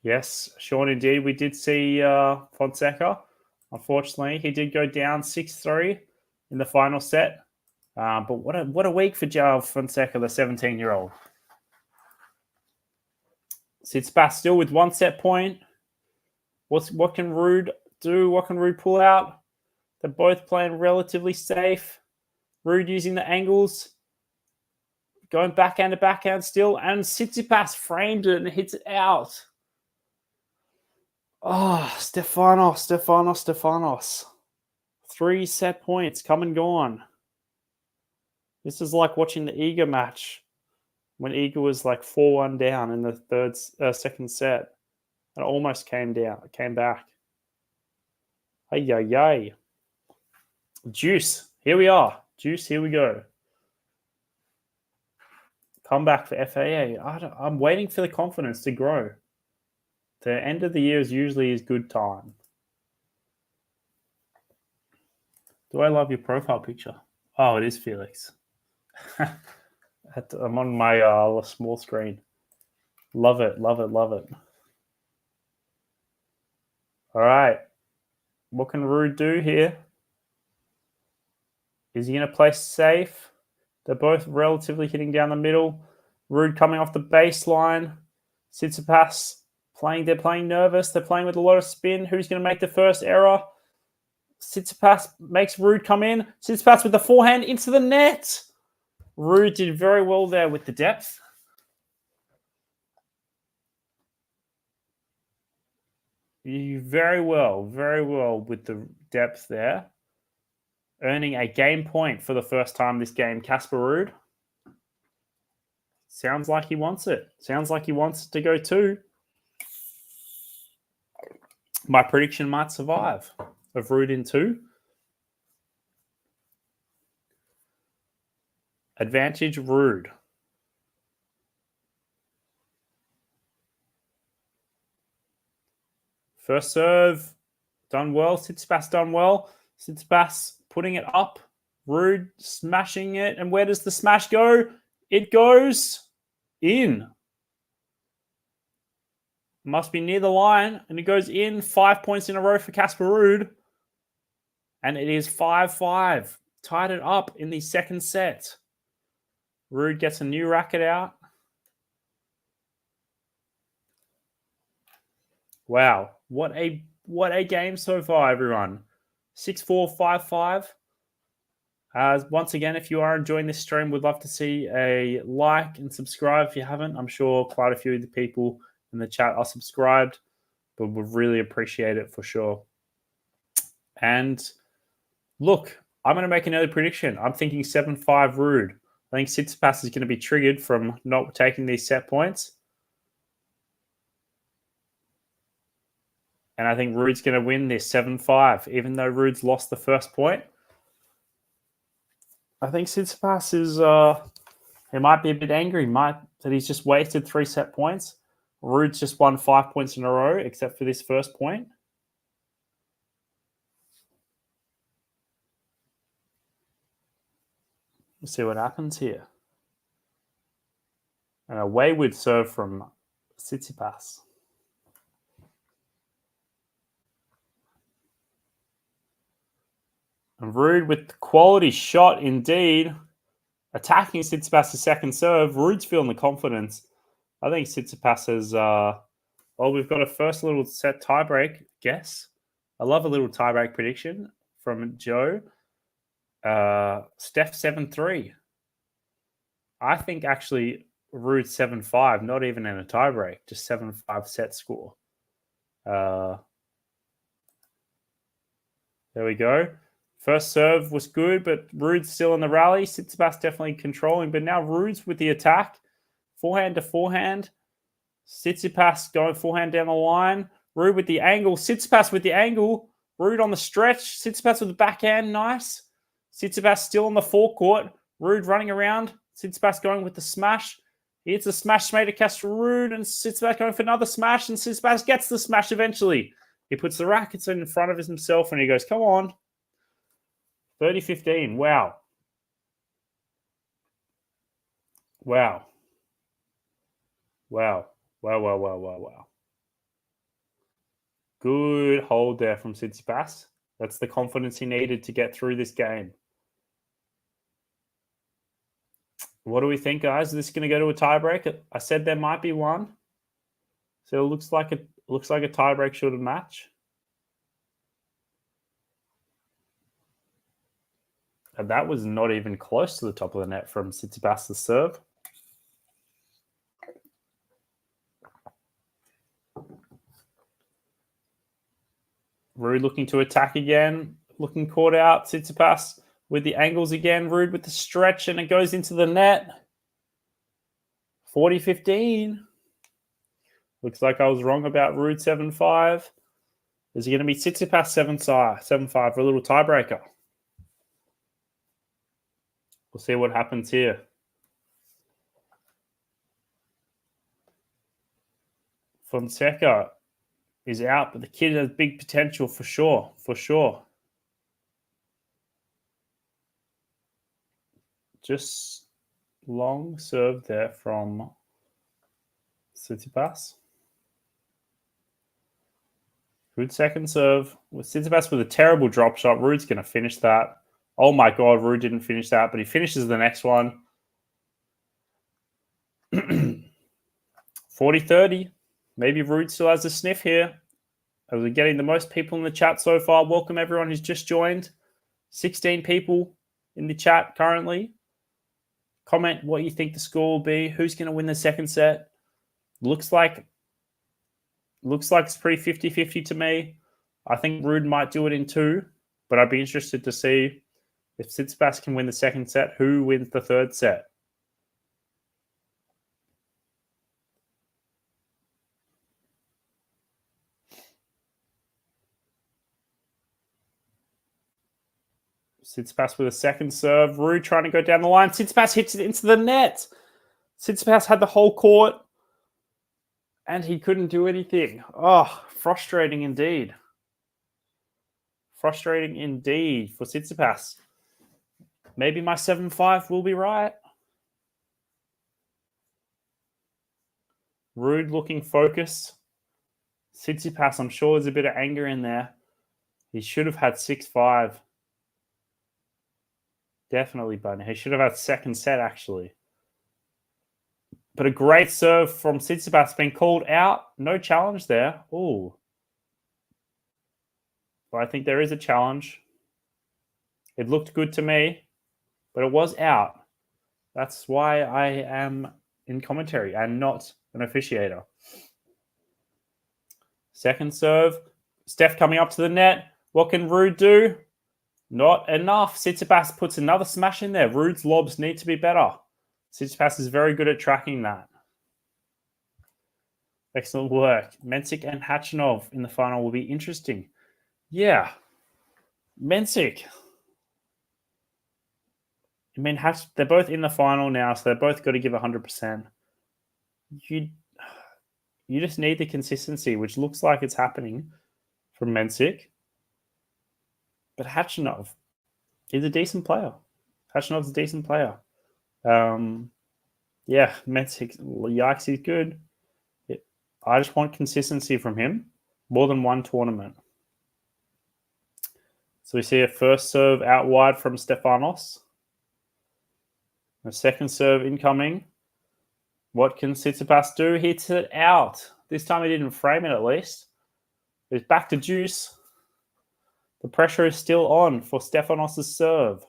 Speaker 1: Yes, Sean, indeed. We did see Fonseca. Unfortunately, he did go down 6-3 in the final set. But what a week for Joao Fonseca, the 17-year-old. Tsitsipas still with 1 set point. What can Ruud do? What can Ruud pull out? They're both playing relatively safe. Ruud using the angles. Going backhand to backhand still. And Tsitsipas framed it and hits it out. Oh, Stefanos. 3 set points, come and gone. This is like watching the Iga match when Iga was like 4-1 down in the second set. And almost came back. Ay. Juice, here we are. Juice, here we go. Comeback for FAA. I'm waiting for the confidence to grow. The end of the year is usually his good time. Do I love your profile picture? Oh, it is Felix. I'm on my small screen. Love it. All right. What can Ruud do here? Is he going to play safe? They're both relatively hitting down the middle. Ruud coming off the baseline. Tsitsipas they're playing nervous. They're playing with a lot of spin. Who's going to make the first error? Tsitsipas makes Ruud come in. Tsitsipas with the forehand into the net. Ruud did very well there with the depth. Very well with the depth there. Earning a game point for the first time this game, Casper Ruud. Sounds like he wants it. Sounds like he wants to go too. My prediction might survive of Ruud in 2. Advantage Ruud. First serve, done well. Tsitsipas done well. Tsitsipas putting it up. Ruud smashing it. And where does the smash go? It goes in. Must be near the line. And it goes in. 5 points in a row for Casper Ruud. And it is 5-5. Tied it up in the second set. Ruud gets a new racket out. Wow. What a game so far, everyone. 6-4, 5-5. Once again, if you are enjoying this stream, we'd love to see a like and subscribe if you haven't. I'm sure quite a few of the people in the chat are subscribed, but would really appreciate it for sure. And look, I'm going to make an early prediction. I'm thinking 7-5 Ruud. I think Tsitsipas is going to be triggered from not taking these set points. And I think Ruud's going to win this 7-5, even though Ruud's lost the first point. I think Tsitsipas is, he might be a bit angry, that he's just wasted 3 set points. Ruud's just won 5 points in a row, except for this first point. We'll see what happens here. And a wayward serve from Tsitsipas. And Ruud with the quality shot indeed. Attacking Tsitsipas' second serve. Ruud's feeling the confidence. I think Tsitsipas has... well, we've got a first little set tiebreak guess. I love a little tiebreak prediction from Joe. Steph 7-3. I think actually Ruud 7-5, not even in a tiebreak, just 7-5 set score. There we go. First serve was good, but Ruud's still in the rally. Tsitsipas definitely controlling, but now Ruud's with the attack. Forehand to forehand. Tsitsipas going forehand down the line. Ruud with the angle. Tsitsipas with the angle. Ruud on the stretch. Tsitsipas with the backhand. Nice. Tsitsipas still on the forecourt. Ruud running around. Tsitsipas going with the smash. He hits a smash made to Casper Ruud, and Tsitsipas going for another smash, and Tsitsipas gets the smash eventually. He puts the rackets in front of himself, and he goes, come on. 30-15. Wow. Wow. Good hold there from Tsitsipas. That's the confidence he needed to get through this game. What do we think, guys? Is this going to go to a tiebreak? I said there might be one. So it looks like a tiebreak should have match. And that was not even close to the top of the net from Tsitsipas' serve. Ruud looking to attack again. Looking caught out. Tsitsipas with the angles again. Ruud with the stretch, and it goes into the net. 40-15. Looks like I was wrong about Ruud 7-5. Is it going to be Tsitsipas 7-5 for a little tiebreaker? We'll see what happens here. Fonseca is out, but the kid has big potential for sure. Just long serve there from Tsitsipas. Good second serve. With Tsitsipas with a terrible drop shot. Ruud's going to finish that. Oh my God, Ruud didn't finish that, but he finishes the next one. 40-30. Maybe Ruud still has a sniff here. As we're getting the most people in the chat so far. Welcome everyone who's just joined. 16 people in the chat currently. Comment what you think the score will be. Who's going to win the second set? Looks like it's pretty 50-50 to me. I think Ruud might do it in 2, but I'd be interested to see if Tsitsipas can win the second set, who wins the third set. Tsitsipas with a second serve. Ruud trying to go down the line. Tsitsipas hits it into the net. Tsitsipas had the whole court, and he couldn't do anything. Oh, frustrating indeed. Frustrating indeed for Tsitsipas. Maybe my 7-5 will be right. Ruud looking focused. Tsitsipas, I'm sure there's a bit of anger in there. He should have had 6-5. Definitely, but he should have had second set, actually. But a great serve from Tsitsipas being called out. No challenge there. Ooh. Well, I think there is a challenge. It looked good to me, but it was out. That's why I am in commentary and not an officiator. Second serve. Steph coming up to the net. What can Ruud do? Not enough. Tsitsipas puts another smash in there. Ruud's lobs need to be better. Tsitsipas is very good at tracking that. Excellent work. Mensik and Khachanov in the final will be interesting. Yeah. Mensik. I mean, they're both in the final now, so they're both got to give 100%. You just need the consistency, which looks like it's happening from Mensik. But Khachanov is a decent player. Khachanov's a decent player. Yeah, Mensik, yikes, he's good. I just want consistency from him. More than one tournament. So we see a first serve out wide from Stefanos. A second serve incoming. What can Tsitsipas do? Hits it out. This time he didn't frame it at least. It's back to deuce. The pressure is still on for Stefanos' serve.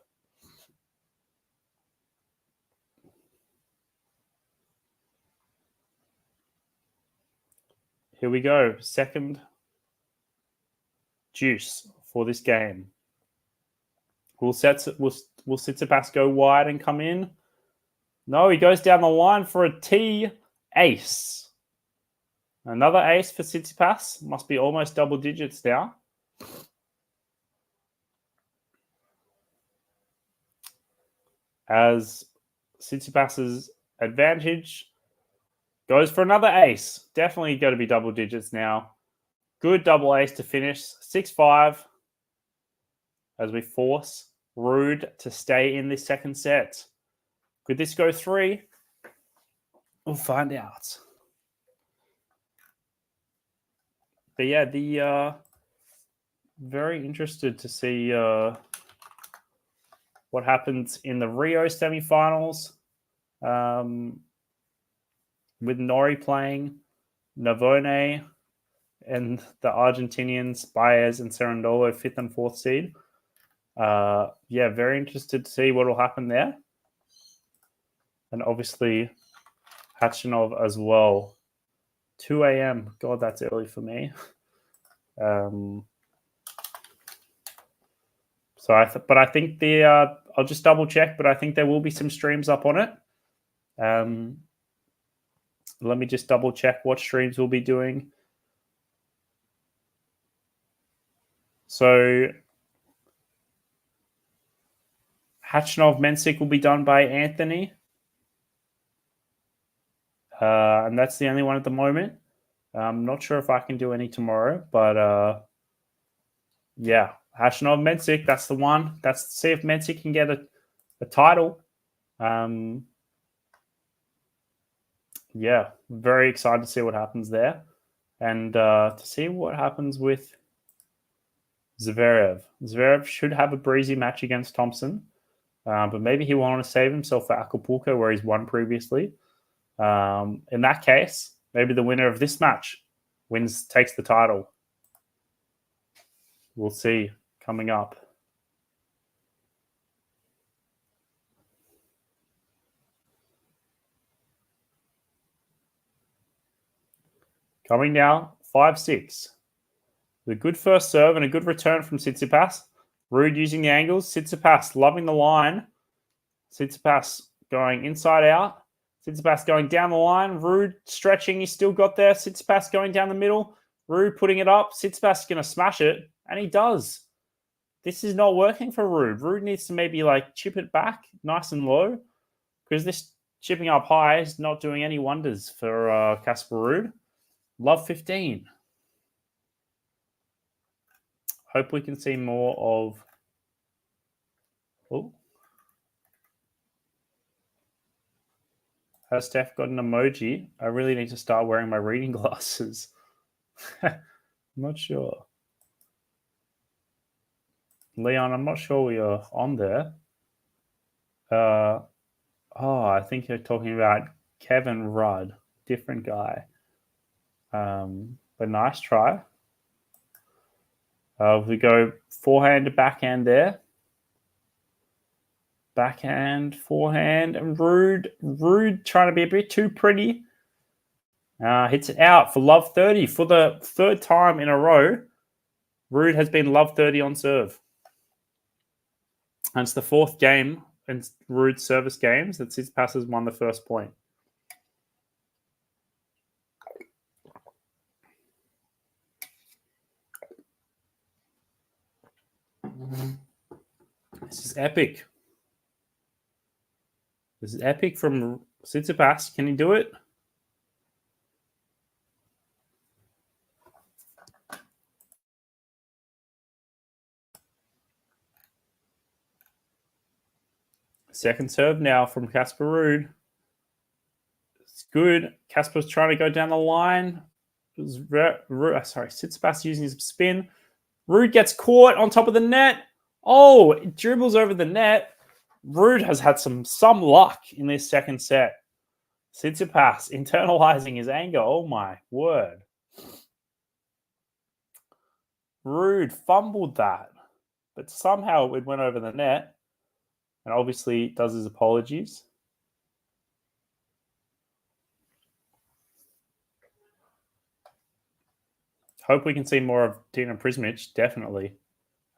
Speaker 1: Here we go. Second deuce for this game. Will Tsitsipas go wide and come in? No, he goes down the line for a T ace. Another ace for Tsitsipas. Must be almost double digits now. As Tsitsipas's advantage goes for another ace. Definitely going to be double digits now. Good double ace to finish. 6-5 as we force Ruud to stay in this second set. Could this go 3? We'll find out. But yeah, very interested to see what happens in the Rio semifinals. With Nori playing, Navone, and the Argentinians, Baez and Cerundolo, 5th and 4th seed. Yeah, very interested to see what will happen there. And obviously, Khachanov as well. 2 a.m. God, that's early for me. So I think the I'll just double check, but I think there will be some streams up on it. Let me just double check what streams we'll be doing. So Khachanov Mensik will be done by Anthony. And that's the only one at the moment. I'm not sure if I can do any tomorrow, but yeah, Khachanov Mensik, that's the one. See if Mensik can get a title. yeah, very excited to see what happens there, and to see what happens with Zverev. Zverev should have a breezy match against Thompson, but maybe he wanted to save himself for Acapulco, where he's won previously. In that case, maybe the winner of this match takes the title. We'll see coming up. Coming now, 5-6. The good first serve and a good return from Tsitsipas. Ruud using the angles. Tsitsipas loving the line. Tsitsipas going inside out. Tsitsipas going down the line. Ruud stretching. He still got there. Tsitsipas going down the middle. Ruud putting it up. Tsitsipas is going to smash it. And he does. This is not working for Ruud. Ruud needs to maybe like chip it back nice and low, because this chipping up high is not doing any wonders for Casper Ruud. Love 15. Hope we can see more of... Oh. Has Steph got an emoji? I really need to start wearing my reading glasses. I'm not sure. Leon, I'm not sure you're on there. I think you're talking about Kevin Rudd. Different guy. But nice try. We go forehand to backhand there. Backhand, forehand, and Ruud trying to be a bit too pretty. Hits it out for love 30 for the third time in a row. Ruud has been love 30 on serve. And it's the fourth game in Ruud's service games that Tsitsipas has won the first point. This is epic. This is epic from Tsitsipas. Can he do it? Second serve now from Casper Ruud. It's good. Casper's trying to go down the line. Tsitsipas using his spin. Ruud gets caught on top of the net. Oh, it dribbles over the net. Ruud has had some luck in this second set. Tsitsipas internalizing his anger. Oh my word. Ruud fumbled that, but somehow it went over the net. And obviously does his apologies. Hope we can see more of Dino Prismic, definitely.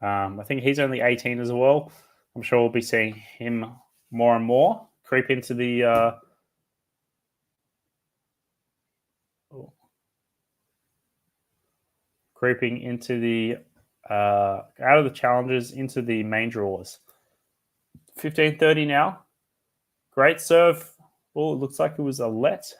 Speaker 1: I think he's only 18 as well. I'm sure we'll be seeing him more and more creep into the creeping into the out of the challenges into the main draws. 15:30 now. Great serve. Oh, it looks like it was a let.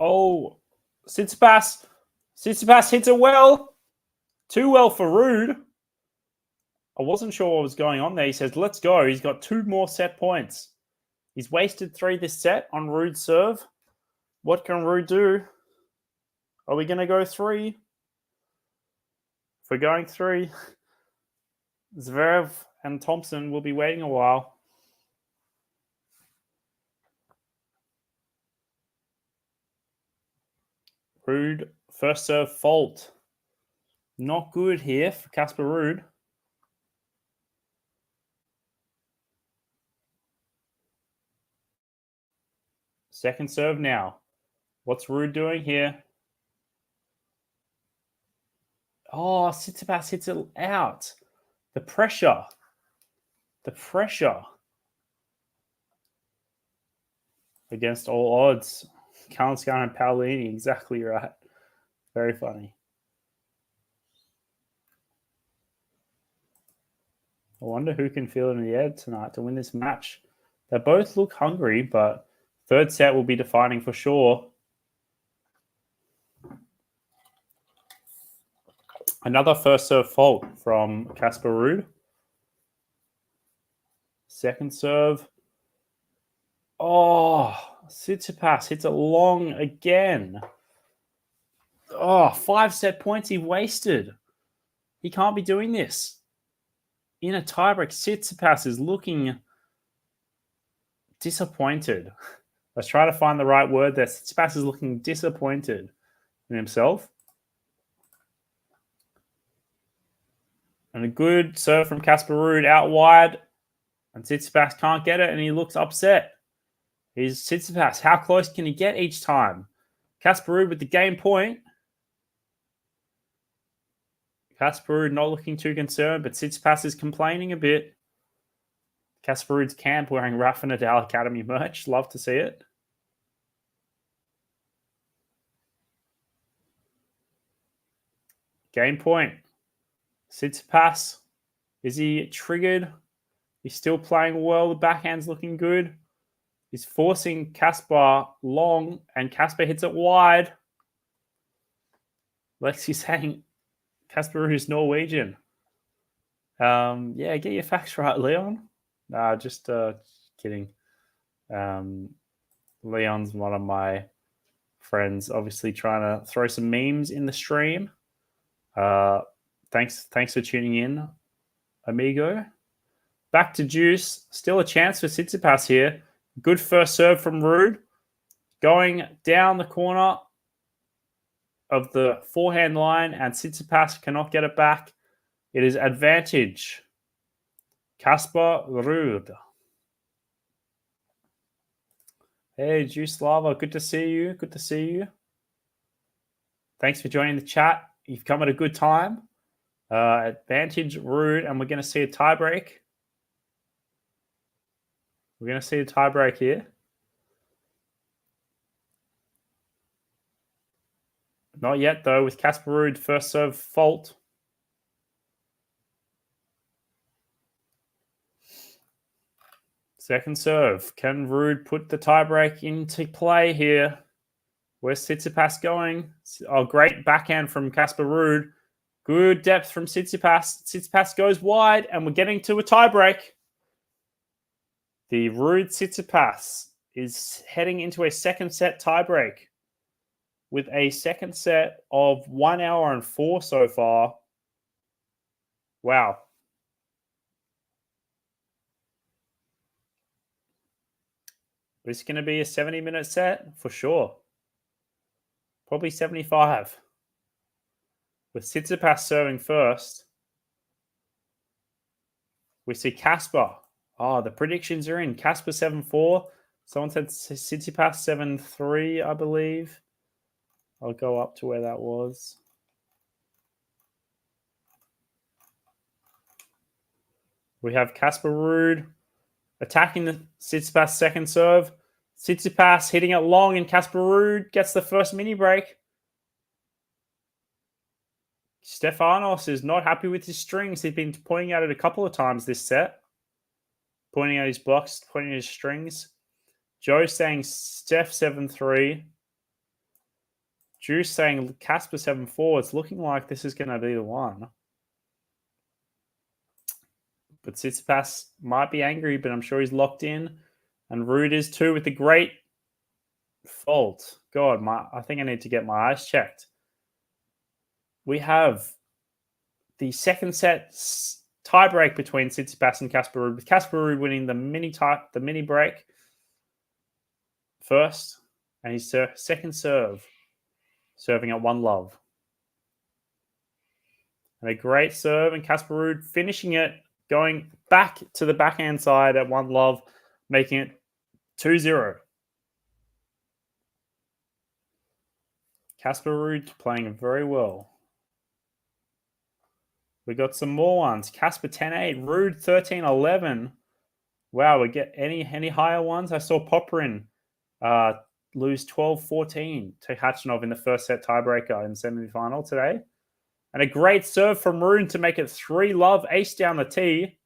Speaker 1: Oh, Tsitsipas hits it well. Too well for Ruud. I wasn't sure what was going on there. He says, let's go. He's got 2 more set points. He's wasted 3 this set on Ruud's serve. What can Ruud do? Are we going to go 3? If we're going 3, Zverev and Thompson will be waiting a while. Ruud, first serve fault. Not good here for Casper Ruud. Second serve now. What's Ruud doing here? Oh, Tsitsipas hits it out. The pressure. Against all odds. Kalinskar and Paolini, exactly right. Very funny. I wonder who can feel in the air tonight to win this match. They both look hungry, but Third set will be defining for sure. Another first serve fault from Casper Ruud. Second serve. Oh, Tsitsipas hits it long again. Oh, 5 set points he wasted. He can't be doing this. In a tiebreak, Tsitsipas is looking disappointed. Let's try to find the right word there. Tsitsipas is looking disappointed in himself. And a good serve from Casper Ruud out wide. And Tsitsipas can't get it, and he looks upset. Here's Tsitsipas. How close can he get each time? Casper Ruud with the game point. Casper Ruud not looking too concerned, but Tsitsipas is complaining a bit. Casper Ruud's camp wearing Rafa Nadal Academy merch. Love to see it. Game point. Tsitsipas. Is he triggered? He's still playing well. The backhand's looking good. He's forcing Casper long, and Casper hits it wide. Lexi saying Casper is Norwegian. Yeah, get your facts right, Leon. Nah, just kidding. Leon's one of my friends, obviously trying to throw some memes in the stream. Thanks for tuning in, amigo. Back to Juice. Still a chance for Tsitsipas here. Good first serve from Ruud. Going down the corner of the forehand line, and Tsitsipas cannot get it back. It is advantage. Casper Ruud. Hey, Juice Lava. Good to see you. Good to see you. Thanks for joining the chat. You've come at a good time. Advantage Ruud, and we're going to see a tiebreak. We're going to see a tiebreak here. Not yet, though, with Casper Ruud first serve fault. Second serve. Can Ruud put the tiebreak into play here? Where's Tsitsipas going? Oh, great backhand from Casper Ruud. Good depth from Tsitsipas. Tsitsipas goes wide, and we're getting to a tiebreak. The Ruud Tsitsipas is heading into a second set tiebreak with a second set of 1 hour and 4 so far. Wow. This is going to be a 70-minute set for sure. Probably 75. With Tsitsipas serving first. We see Casper. Oh, the predictions are in. Casper 7-4. Someone said Tsitsipas 7-3, I believe. I'll go up to where that was. We have Casper Ruud attacking the Tsitsipas second serve. Tsitsipas hitting it long, and Casper Ruud gets the first mini break. Stefanos is not happy with his strings. He's been pointing at it a couple of times this set. Pointing at his blocks, pointing at his strings. Joe saying Steph 7-3. Juice saying Casper 7-4. It's looking like this is going to be the one. But Tsitsipas might be angry, but I'm sure he's locked in. And Ruud is too with the great fault. God, I think I need to get my eyes checked. We have the second set tiebreak between Tsitsipas and Casper Ruud, with Casper Ruud winning the mini break first, and his second serve, serving at 1-love. And a great serve, and Casper Ruud finishing it, going back to the backhand side at 1-love, making it 2-0. Casper Ruud playing very well. We got some more ones. Casper 10-8, Ruud 13-11. Wow, we get any higher ones? I saw Popperin lose 12-14 to Khachanov in the first set tiebreaker in the semi-final today. And a great serve from Ruud to make it 3-love, ace down the tee.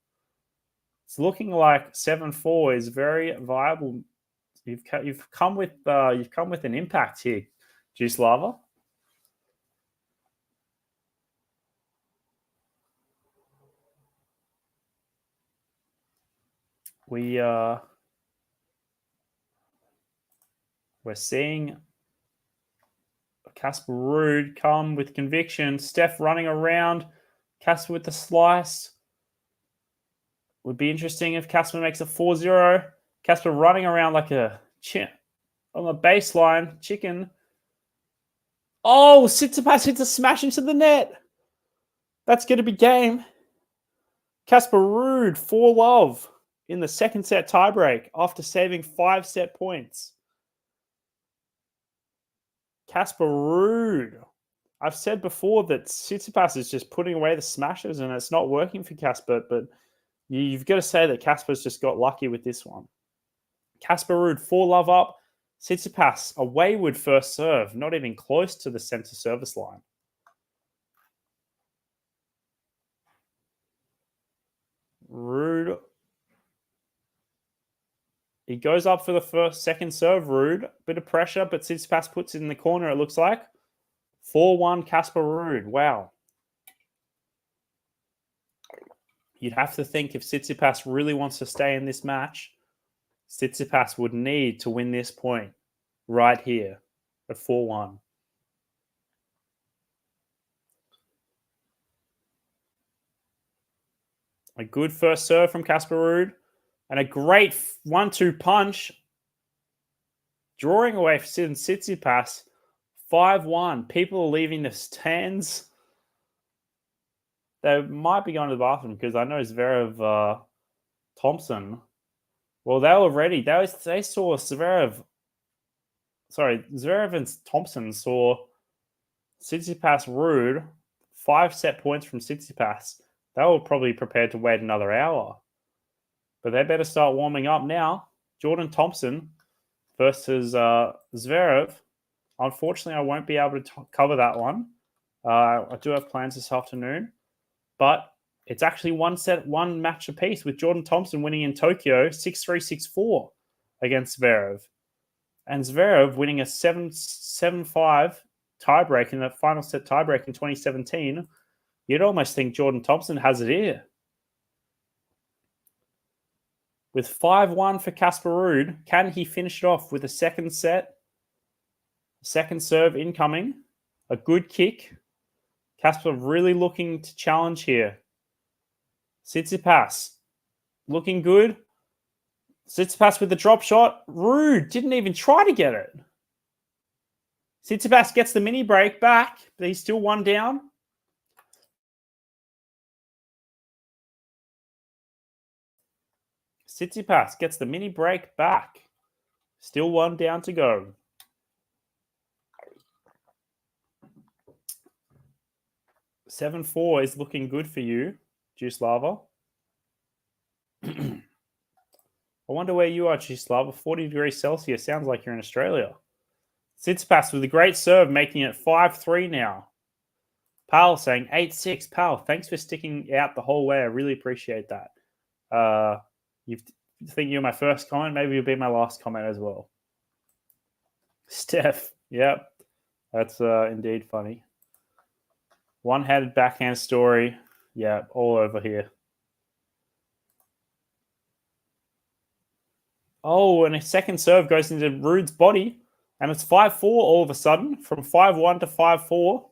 Speaker 1: It's looking like 7-4 is very viable You've come with an impact here, Juice Lava. We're seeing Casper Ruud come with conviction. Steph running around. Casper with the slice. Would be interesting if Casper makes it 4-0. Casper running around like a on the baseline. Chicken. Oh, Tsitsipas hits a smash into the net. That's going to be game. Casper Ruud, 4-love in the second set tiebreak after saving 5 set points. Casper Ruud. I've said before that Tsitsipas is just putting away the smashes and it's not working for Casper, but you've got to say that Casper's just got lucky with this one. Casper Ruud, 4-love up. Tsitsipas, a wayward first serve, not even close to the center service line. Ruud. He goes up for the second serve, Ruud. Bit of pressure, but Tsitsipas puts it in the corner, it looks like. 4-1 Casper Ruud. Wow. You'd have to think if Tsitsipas really wants to stay in this match, Tsitsipas would need to win this point right here at 4-1. A good first serve from Casper Ruud and a great 1-2 punch. Drawing away from Tsitsipas. 5-1. People are leaving the stands. They might be going to the bathroom because I know Zverev Thompson. Well, they saw Zverev. Sorry, Zverev and Thompson saw Tsitsipas Ruud. 5 set points from Tsitsipas. They were probably prepared to wait another hour. But they better start warming up now. Jordan Thompson versus Zverev. Unfortunately, I won't be able to cover that one. I do have plans this afternoon. But it's actually one match apiece with Jordan Thompson winning in Tokyo 6-3, 6-4 against Zverev. And Zverev winning a 7-5 tiebreak in the final set tiebreak in 2017. You'd almost think Jordan Thompson has it here. With 5-1 for Casper Ruud, can he finish it off with a second set? Second serve incoming. A good kick. Casper really looking to challenge here. Tsitsipas looking good. Tsitsipas with the drop shot. Ruud didn't even try to get it. Tsitsipas gets the mini break back, but he's still 1 down. Tsitsipas gets the mini break back. Still 1 down to go. $7-4 is looking good for you, Juice Lava. I wonder where you are, Juice Lava. 40 degrees Celsius. Sounds like you're in Australia. Tsitsipas with a great serve, making it 5-3 now. Pal saying 8-6. Pal, thanks for sticking out the whole way. I really appreciate that. You think you're my first comment? Maybe you'll be my last comment as well. Steph. Yep. That's indeed funny. One-handed backhand story. Yeah, all over here. Oh, and a second serve goes into Ruud's body. And it's 5-4 all of a sudden. From 5-1 to 5-4.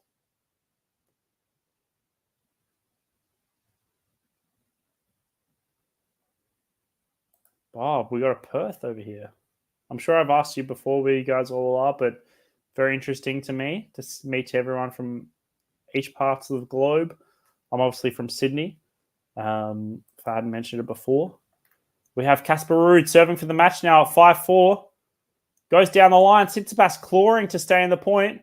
Speaker 1: Bob, we got a Perth over here. I'm sure I've asked you before where you guys all are, but very interesting to me to meet everyone from each parts of the globe. I'm obviously from Sydney, if I hadn't mentioned it before. We have Casper Ruud serving for the match now at 5-4. Goes down the line. Tsitsipas clawing to stay in the point.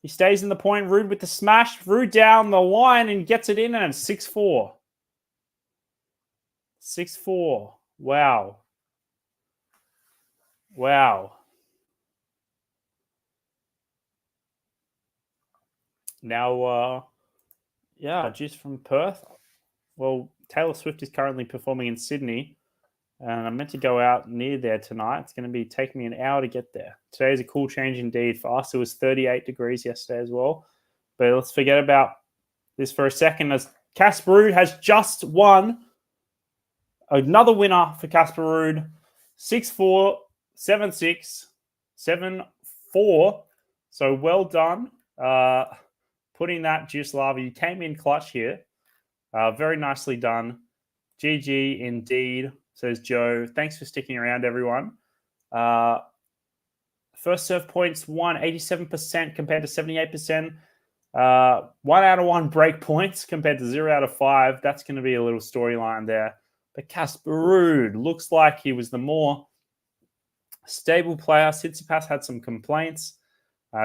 Speaker 1: He stays in the point. Ruud with the smash. Ruud down the line and gets it in, and it's 6-4. 6-4. Wow. Wow. Now, just from Perth. Well, Taylor Swift is currently performing in Sydney. and I'm meant to go out near there tonight. It's going to be taking me an hour to get there. Today's a cool change indeed. For us, it was 38 degrees yesterday as well. But let's forget about this for a second, as Casper Ruud has just won. Another winner for Casper Ruud. 6-4, 7-6, 7-4. So well done. Putting that juice lava. You came in clutch here. Very nicely done. GG indeed, says Joe. Thanks for sticking around, everyone. First serve points won 87% compared to 78%. 1 out of 1 break points compared to 0 out of 5. That's going to be a little storyline there. But Casper Ruud looks like he was the more stable player. Tsitsipas had some complaints.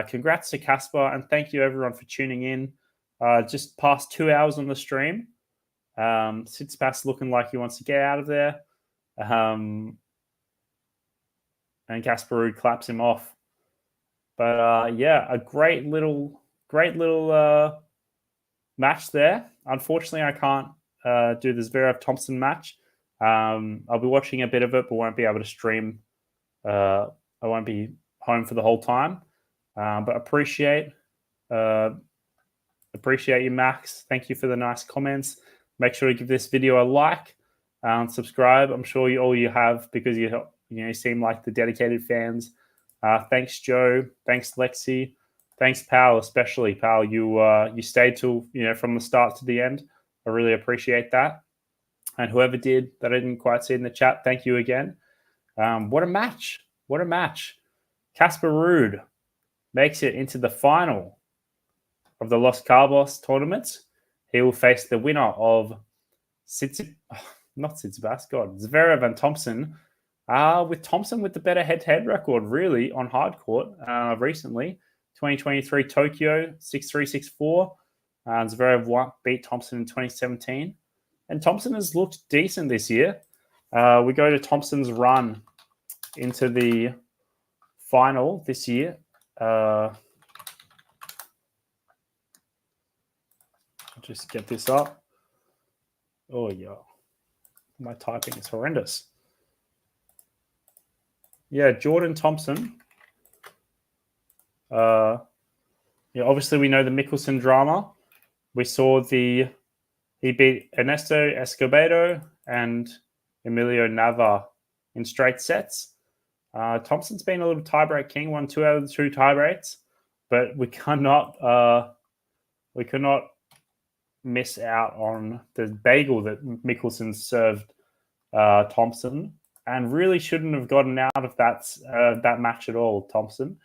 Speaker 1: Congrats to Casper, and thank you everyone for tuning in. Just past 2 hours on the stream. Tsitsipas looking like he wants to get out of there. And Casper Ruud claps him off. But yeah, a great little match there. Unfortunately, I can't do the Zverev Thompson match. I'll be watching a bit of it, but won't be able to stream. I won't be home for the whole time. But appreciate you, Max. Thank you for the nice comments. Make sure to give this video a like and subscribe. I'm sure all you have, because you seem like the dedicated fans. Thanks, Joe. Thanks, Lexi. Thanks, Pal, especially. Pal, you stayed till from the start to the end. I really appreciate that. And whoever did that I didn't quite see in the chat, thank you again. What a match. What a match. Casper Ruud makes it into the final of the Los Cabos tournament. He will face the winner of Zverev and Thompson. With Thompson with the better head-to-head record, really, on hard court recently. 2023 Tokyo, 6-3, 6-4. Zverev beat Thompson in 2017. And Thompson has looked decent this year. We go to Thompson's run into the final this year. I'll just get this up. Oh, yeah. My typing is horrendous. Yeah, Jordan Thompson. Obviously we know the Mickelson drama. We saw he beat Ernesto Escobedo and Emilio Nava in straight sets. Thompson's been a little tiebreak king, won 2 out of the 2 tiebreaks, but we could not miss out on the bagel that Mickelson served Thompson, and really shouldn't have gotten out of that match at all. Thompson,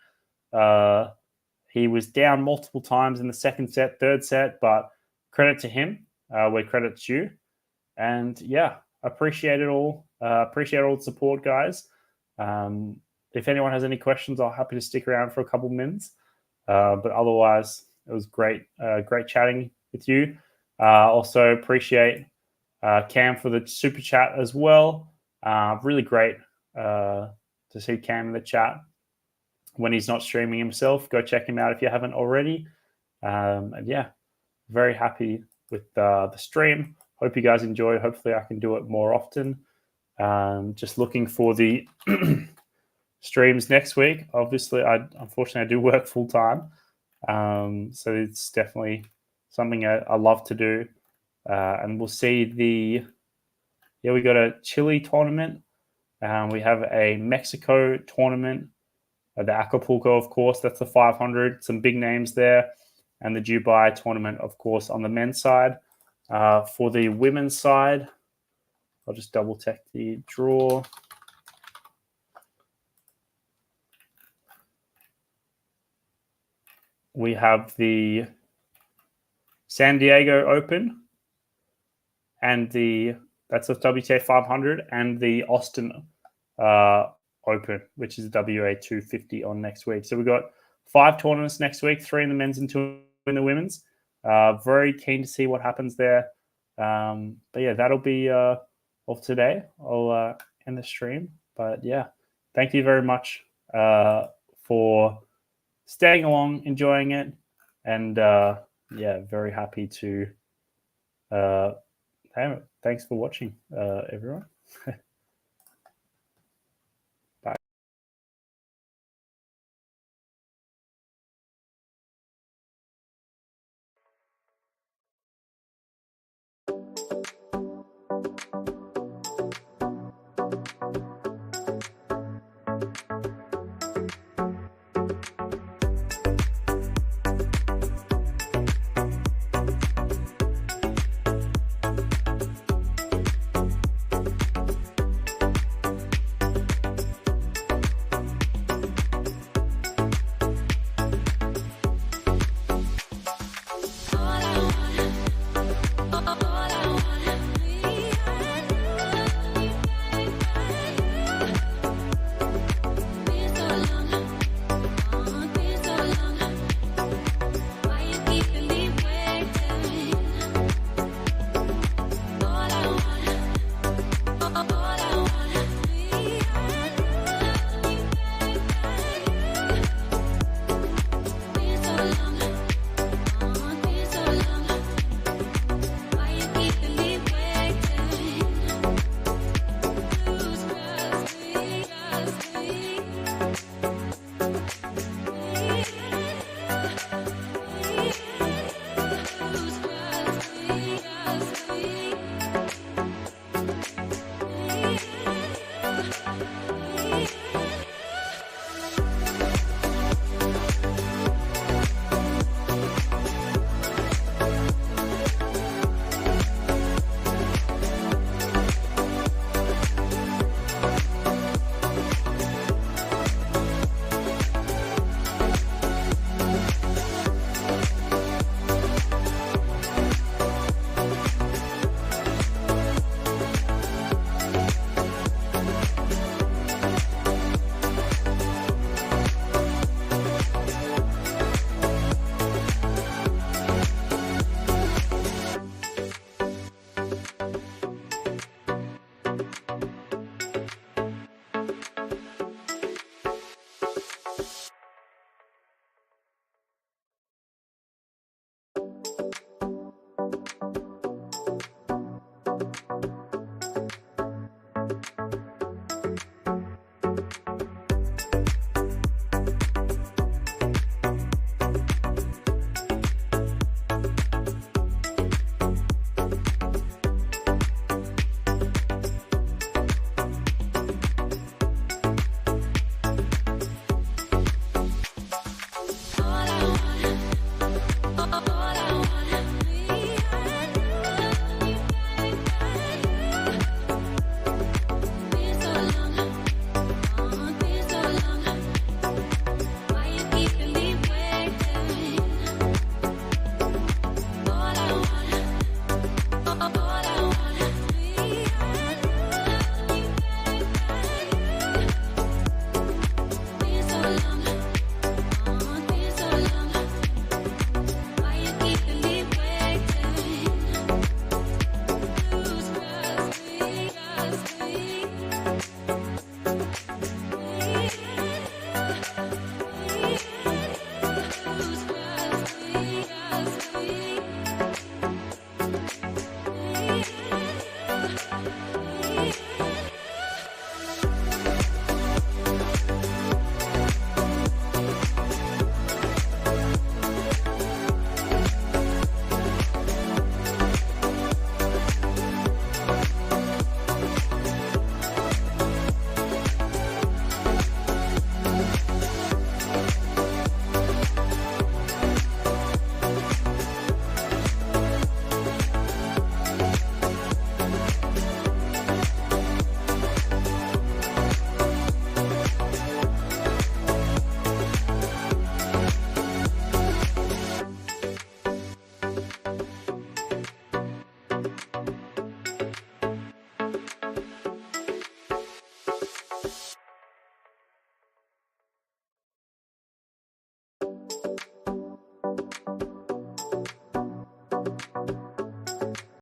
Speaker 1: he was down multiple times in the second set, third set, but credit to him, where credit's due. And yeah, appreciate it all. Appreciate all the support, guys. If anyone has any questions, I'm happy to stick around for a couple minutes. But otherwise, it was great chatting with you. Also appreciate Cam for the super chat as well. Really great to see Cam in the chat when he's not streaming himself. Go check him out if you haven't already. And yeah, very happy with the stream. Hope you guys enjoyed. Hopefully I can do it more often. Just looking for the streams next week. Obviously, unfortunately I do work full time. So it's definitely something I love to do. And we'll see we got a Chile tournament. We have a Mexico tournament. The Acapulco, of course, that's the 500. Some big names there. And the Dubai tournament, of course, on the men's side. For the women's side, I'll just double check the draw. We have the San Diego Open and that's the WTA 500, and the Austin Open, which is the WA 250 on next week. So we've got 5 tournaments next week, 3 in the men's and 2 in the women's. Very keen to see what happens there. But yeah, that'll be of today. I'll end the stream. But yeah, thank you very much for staying along, enjoying it, and yeah, very happy to. Thanks for watching, everyone.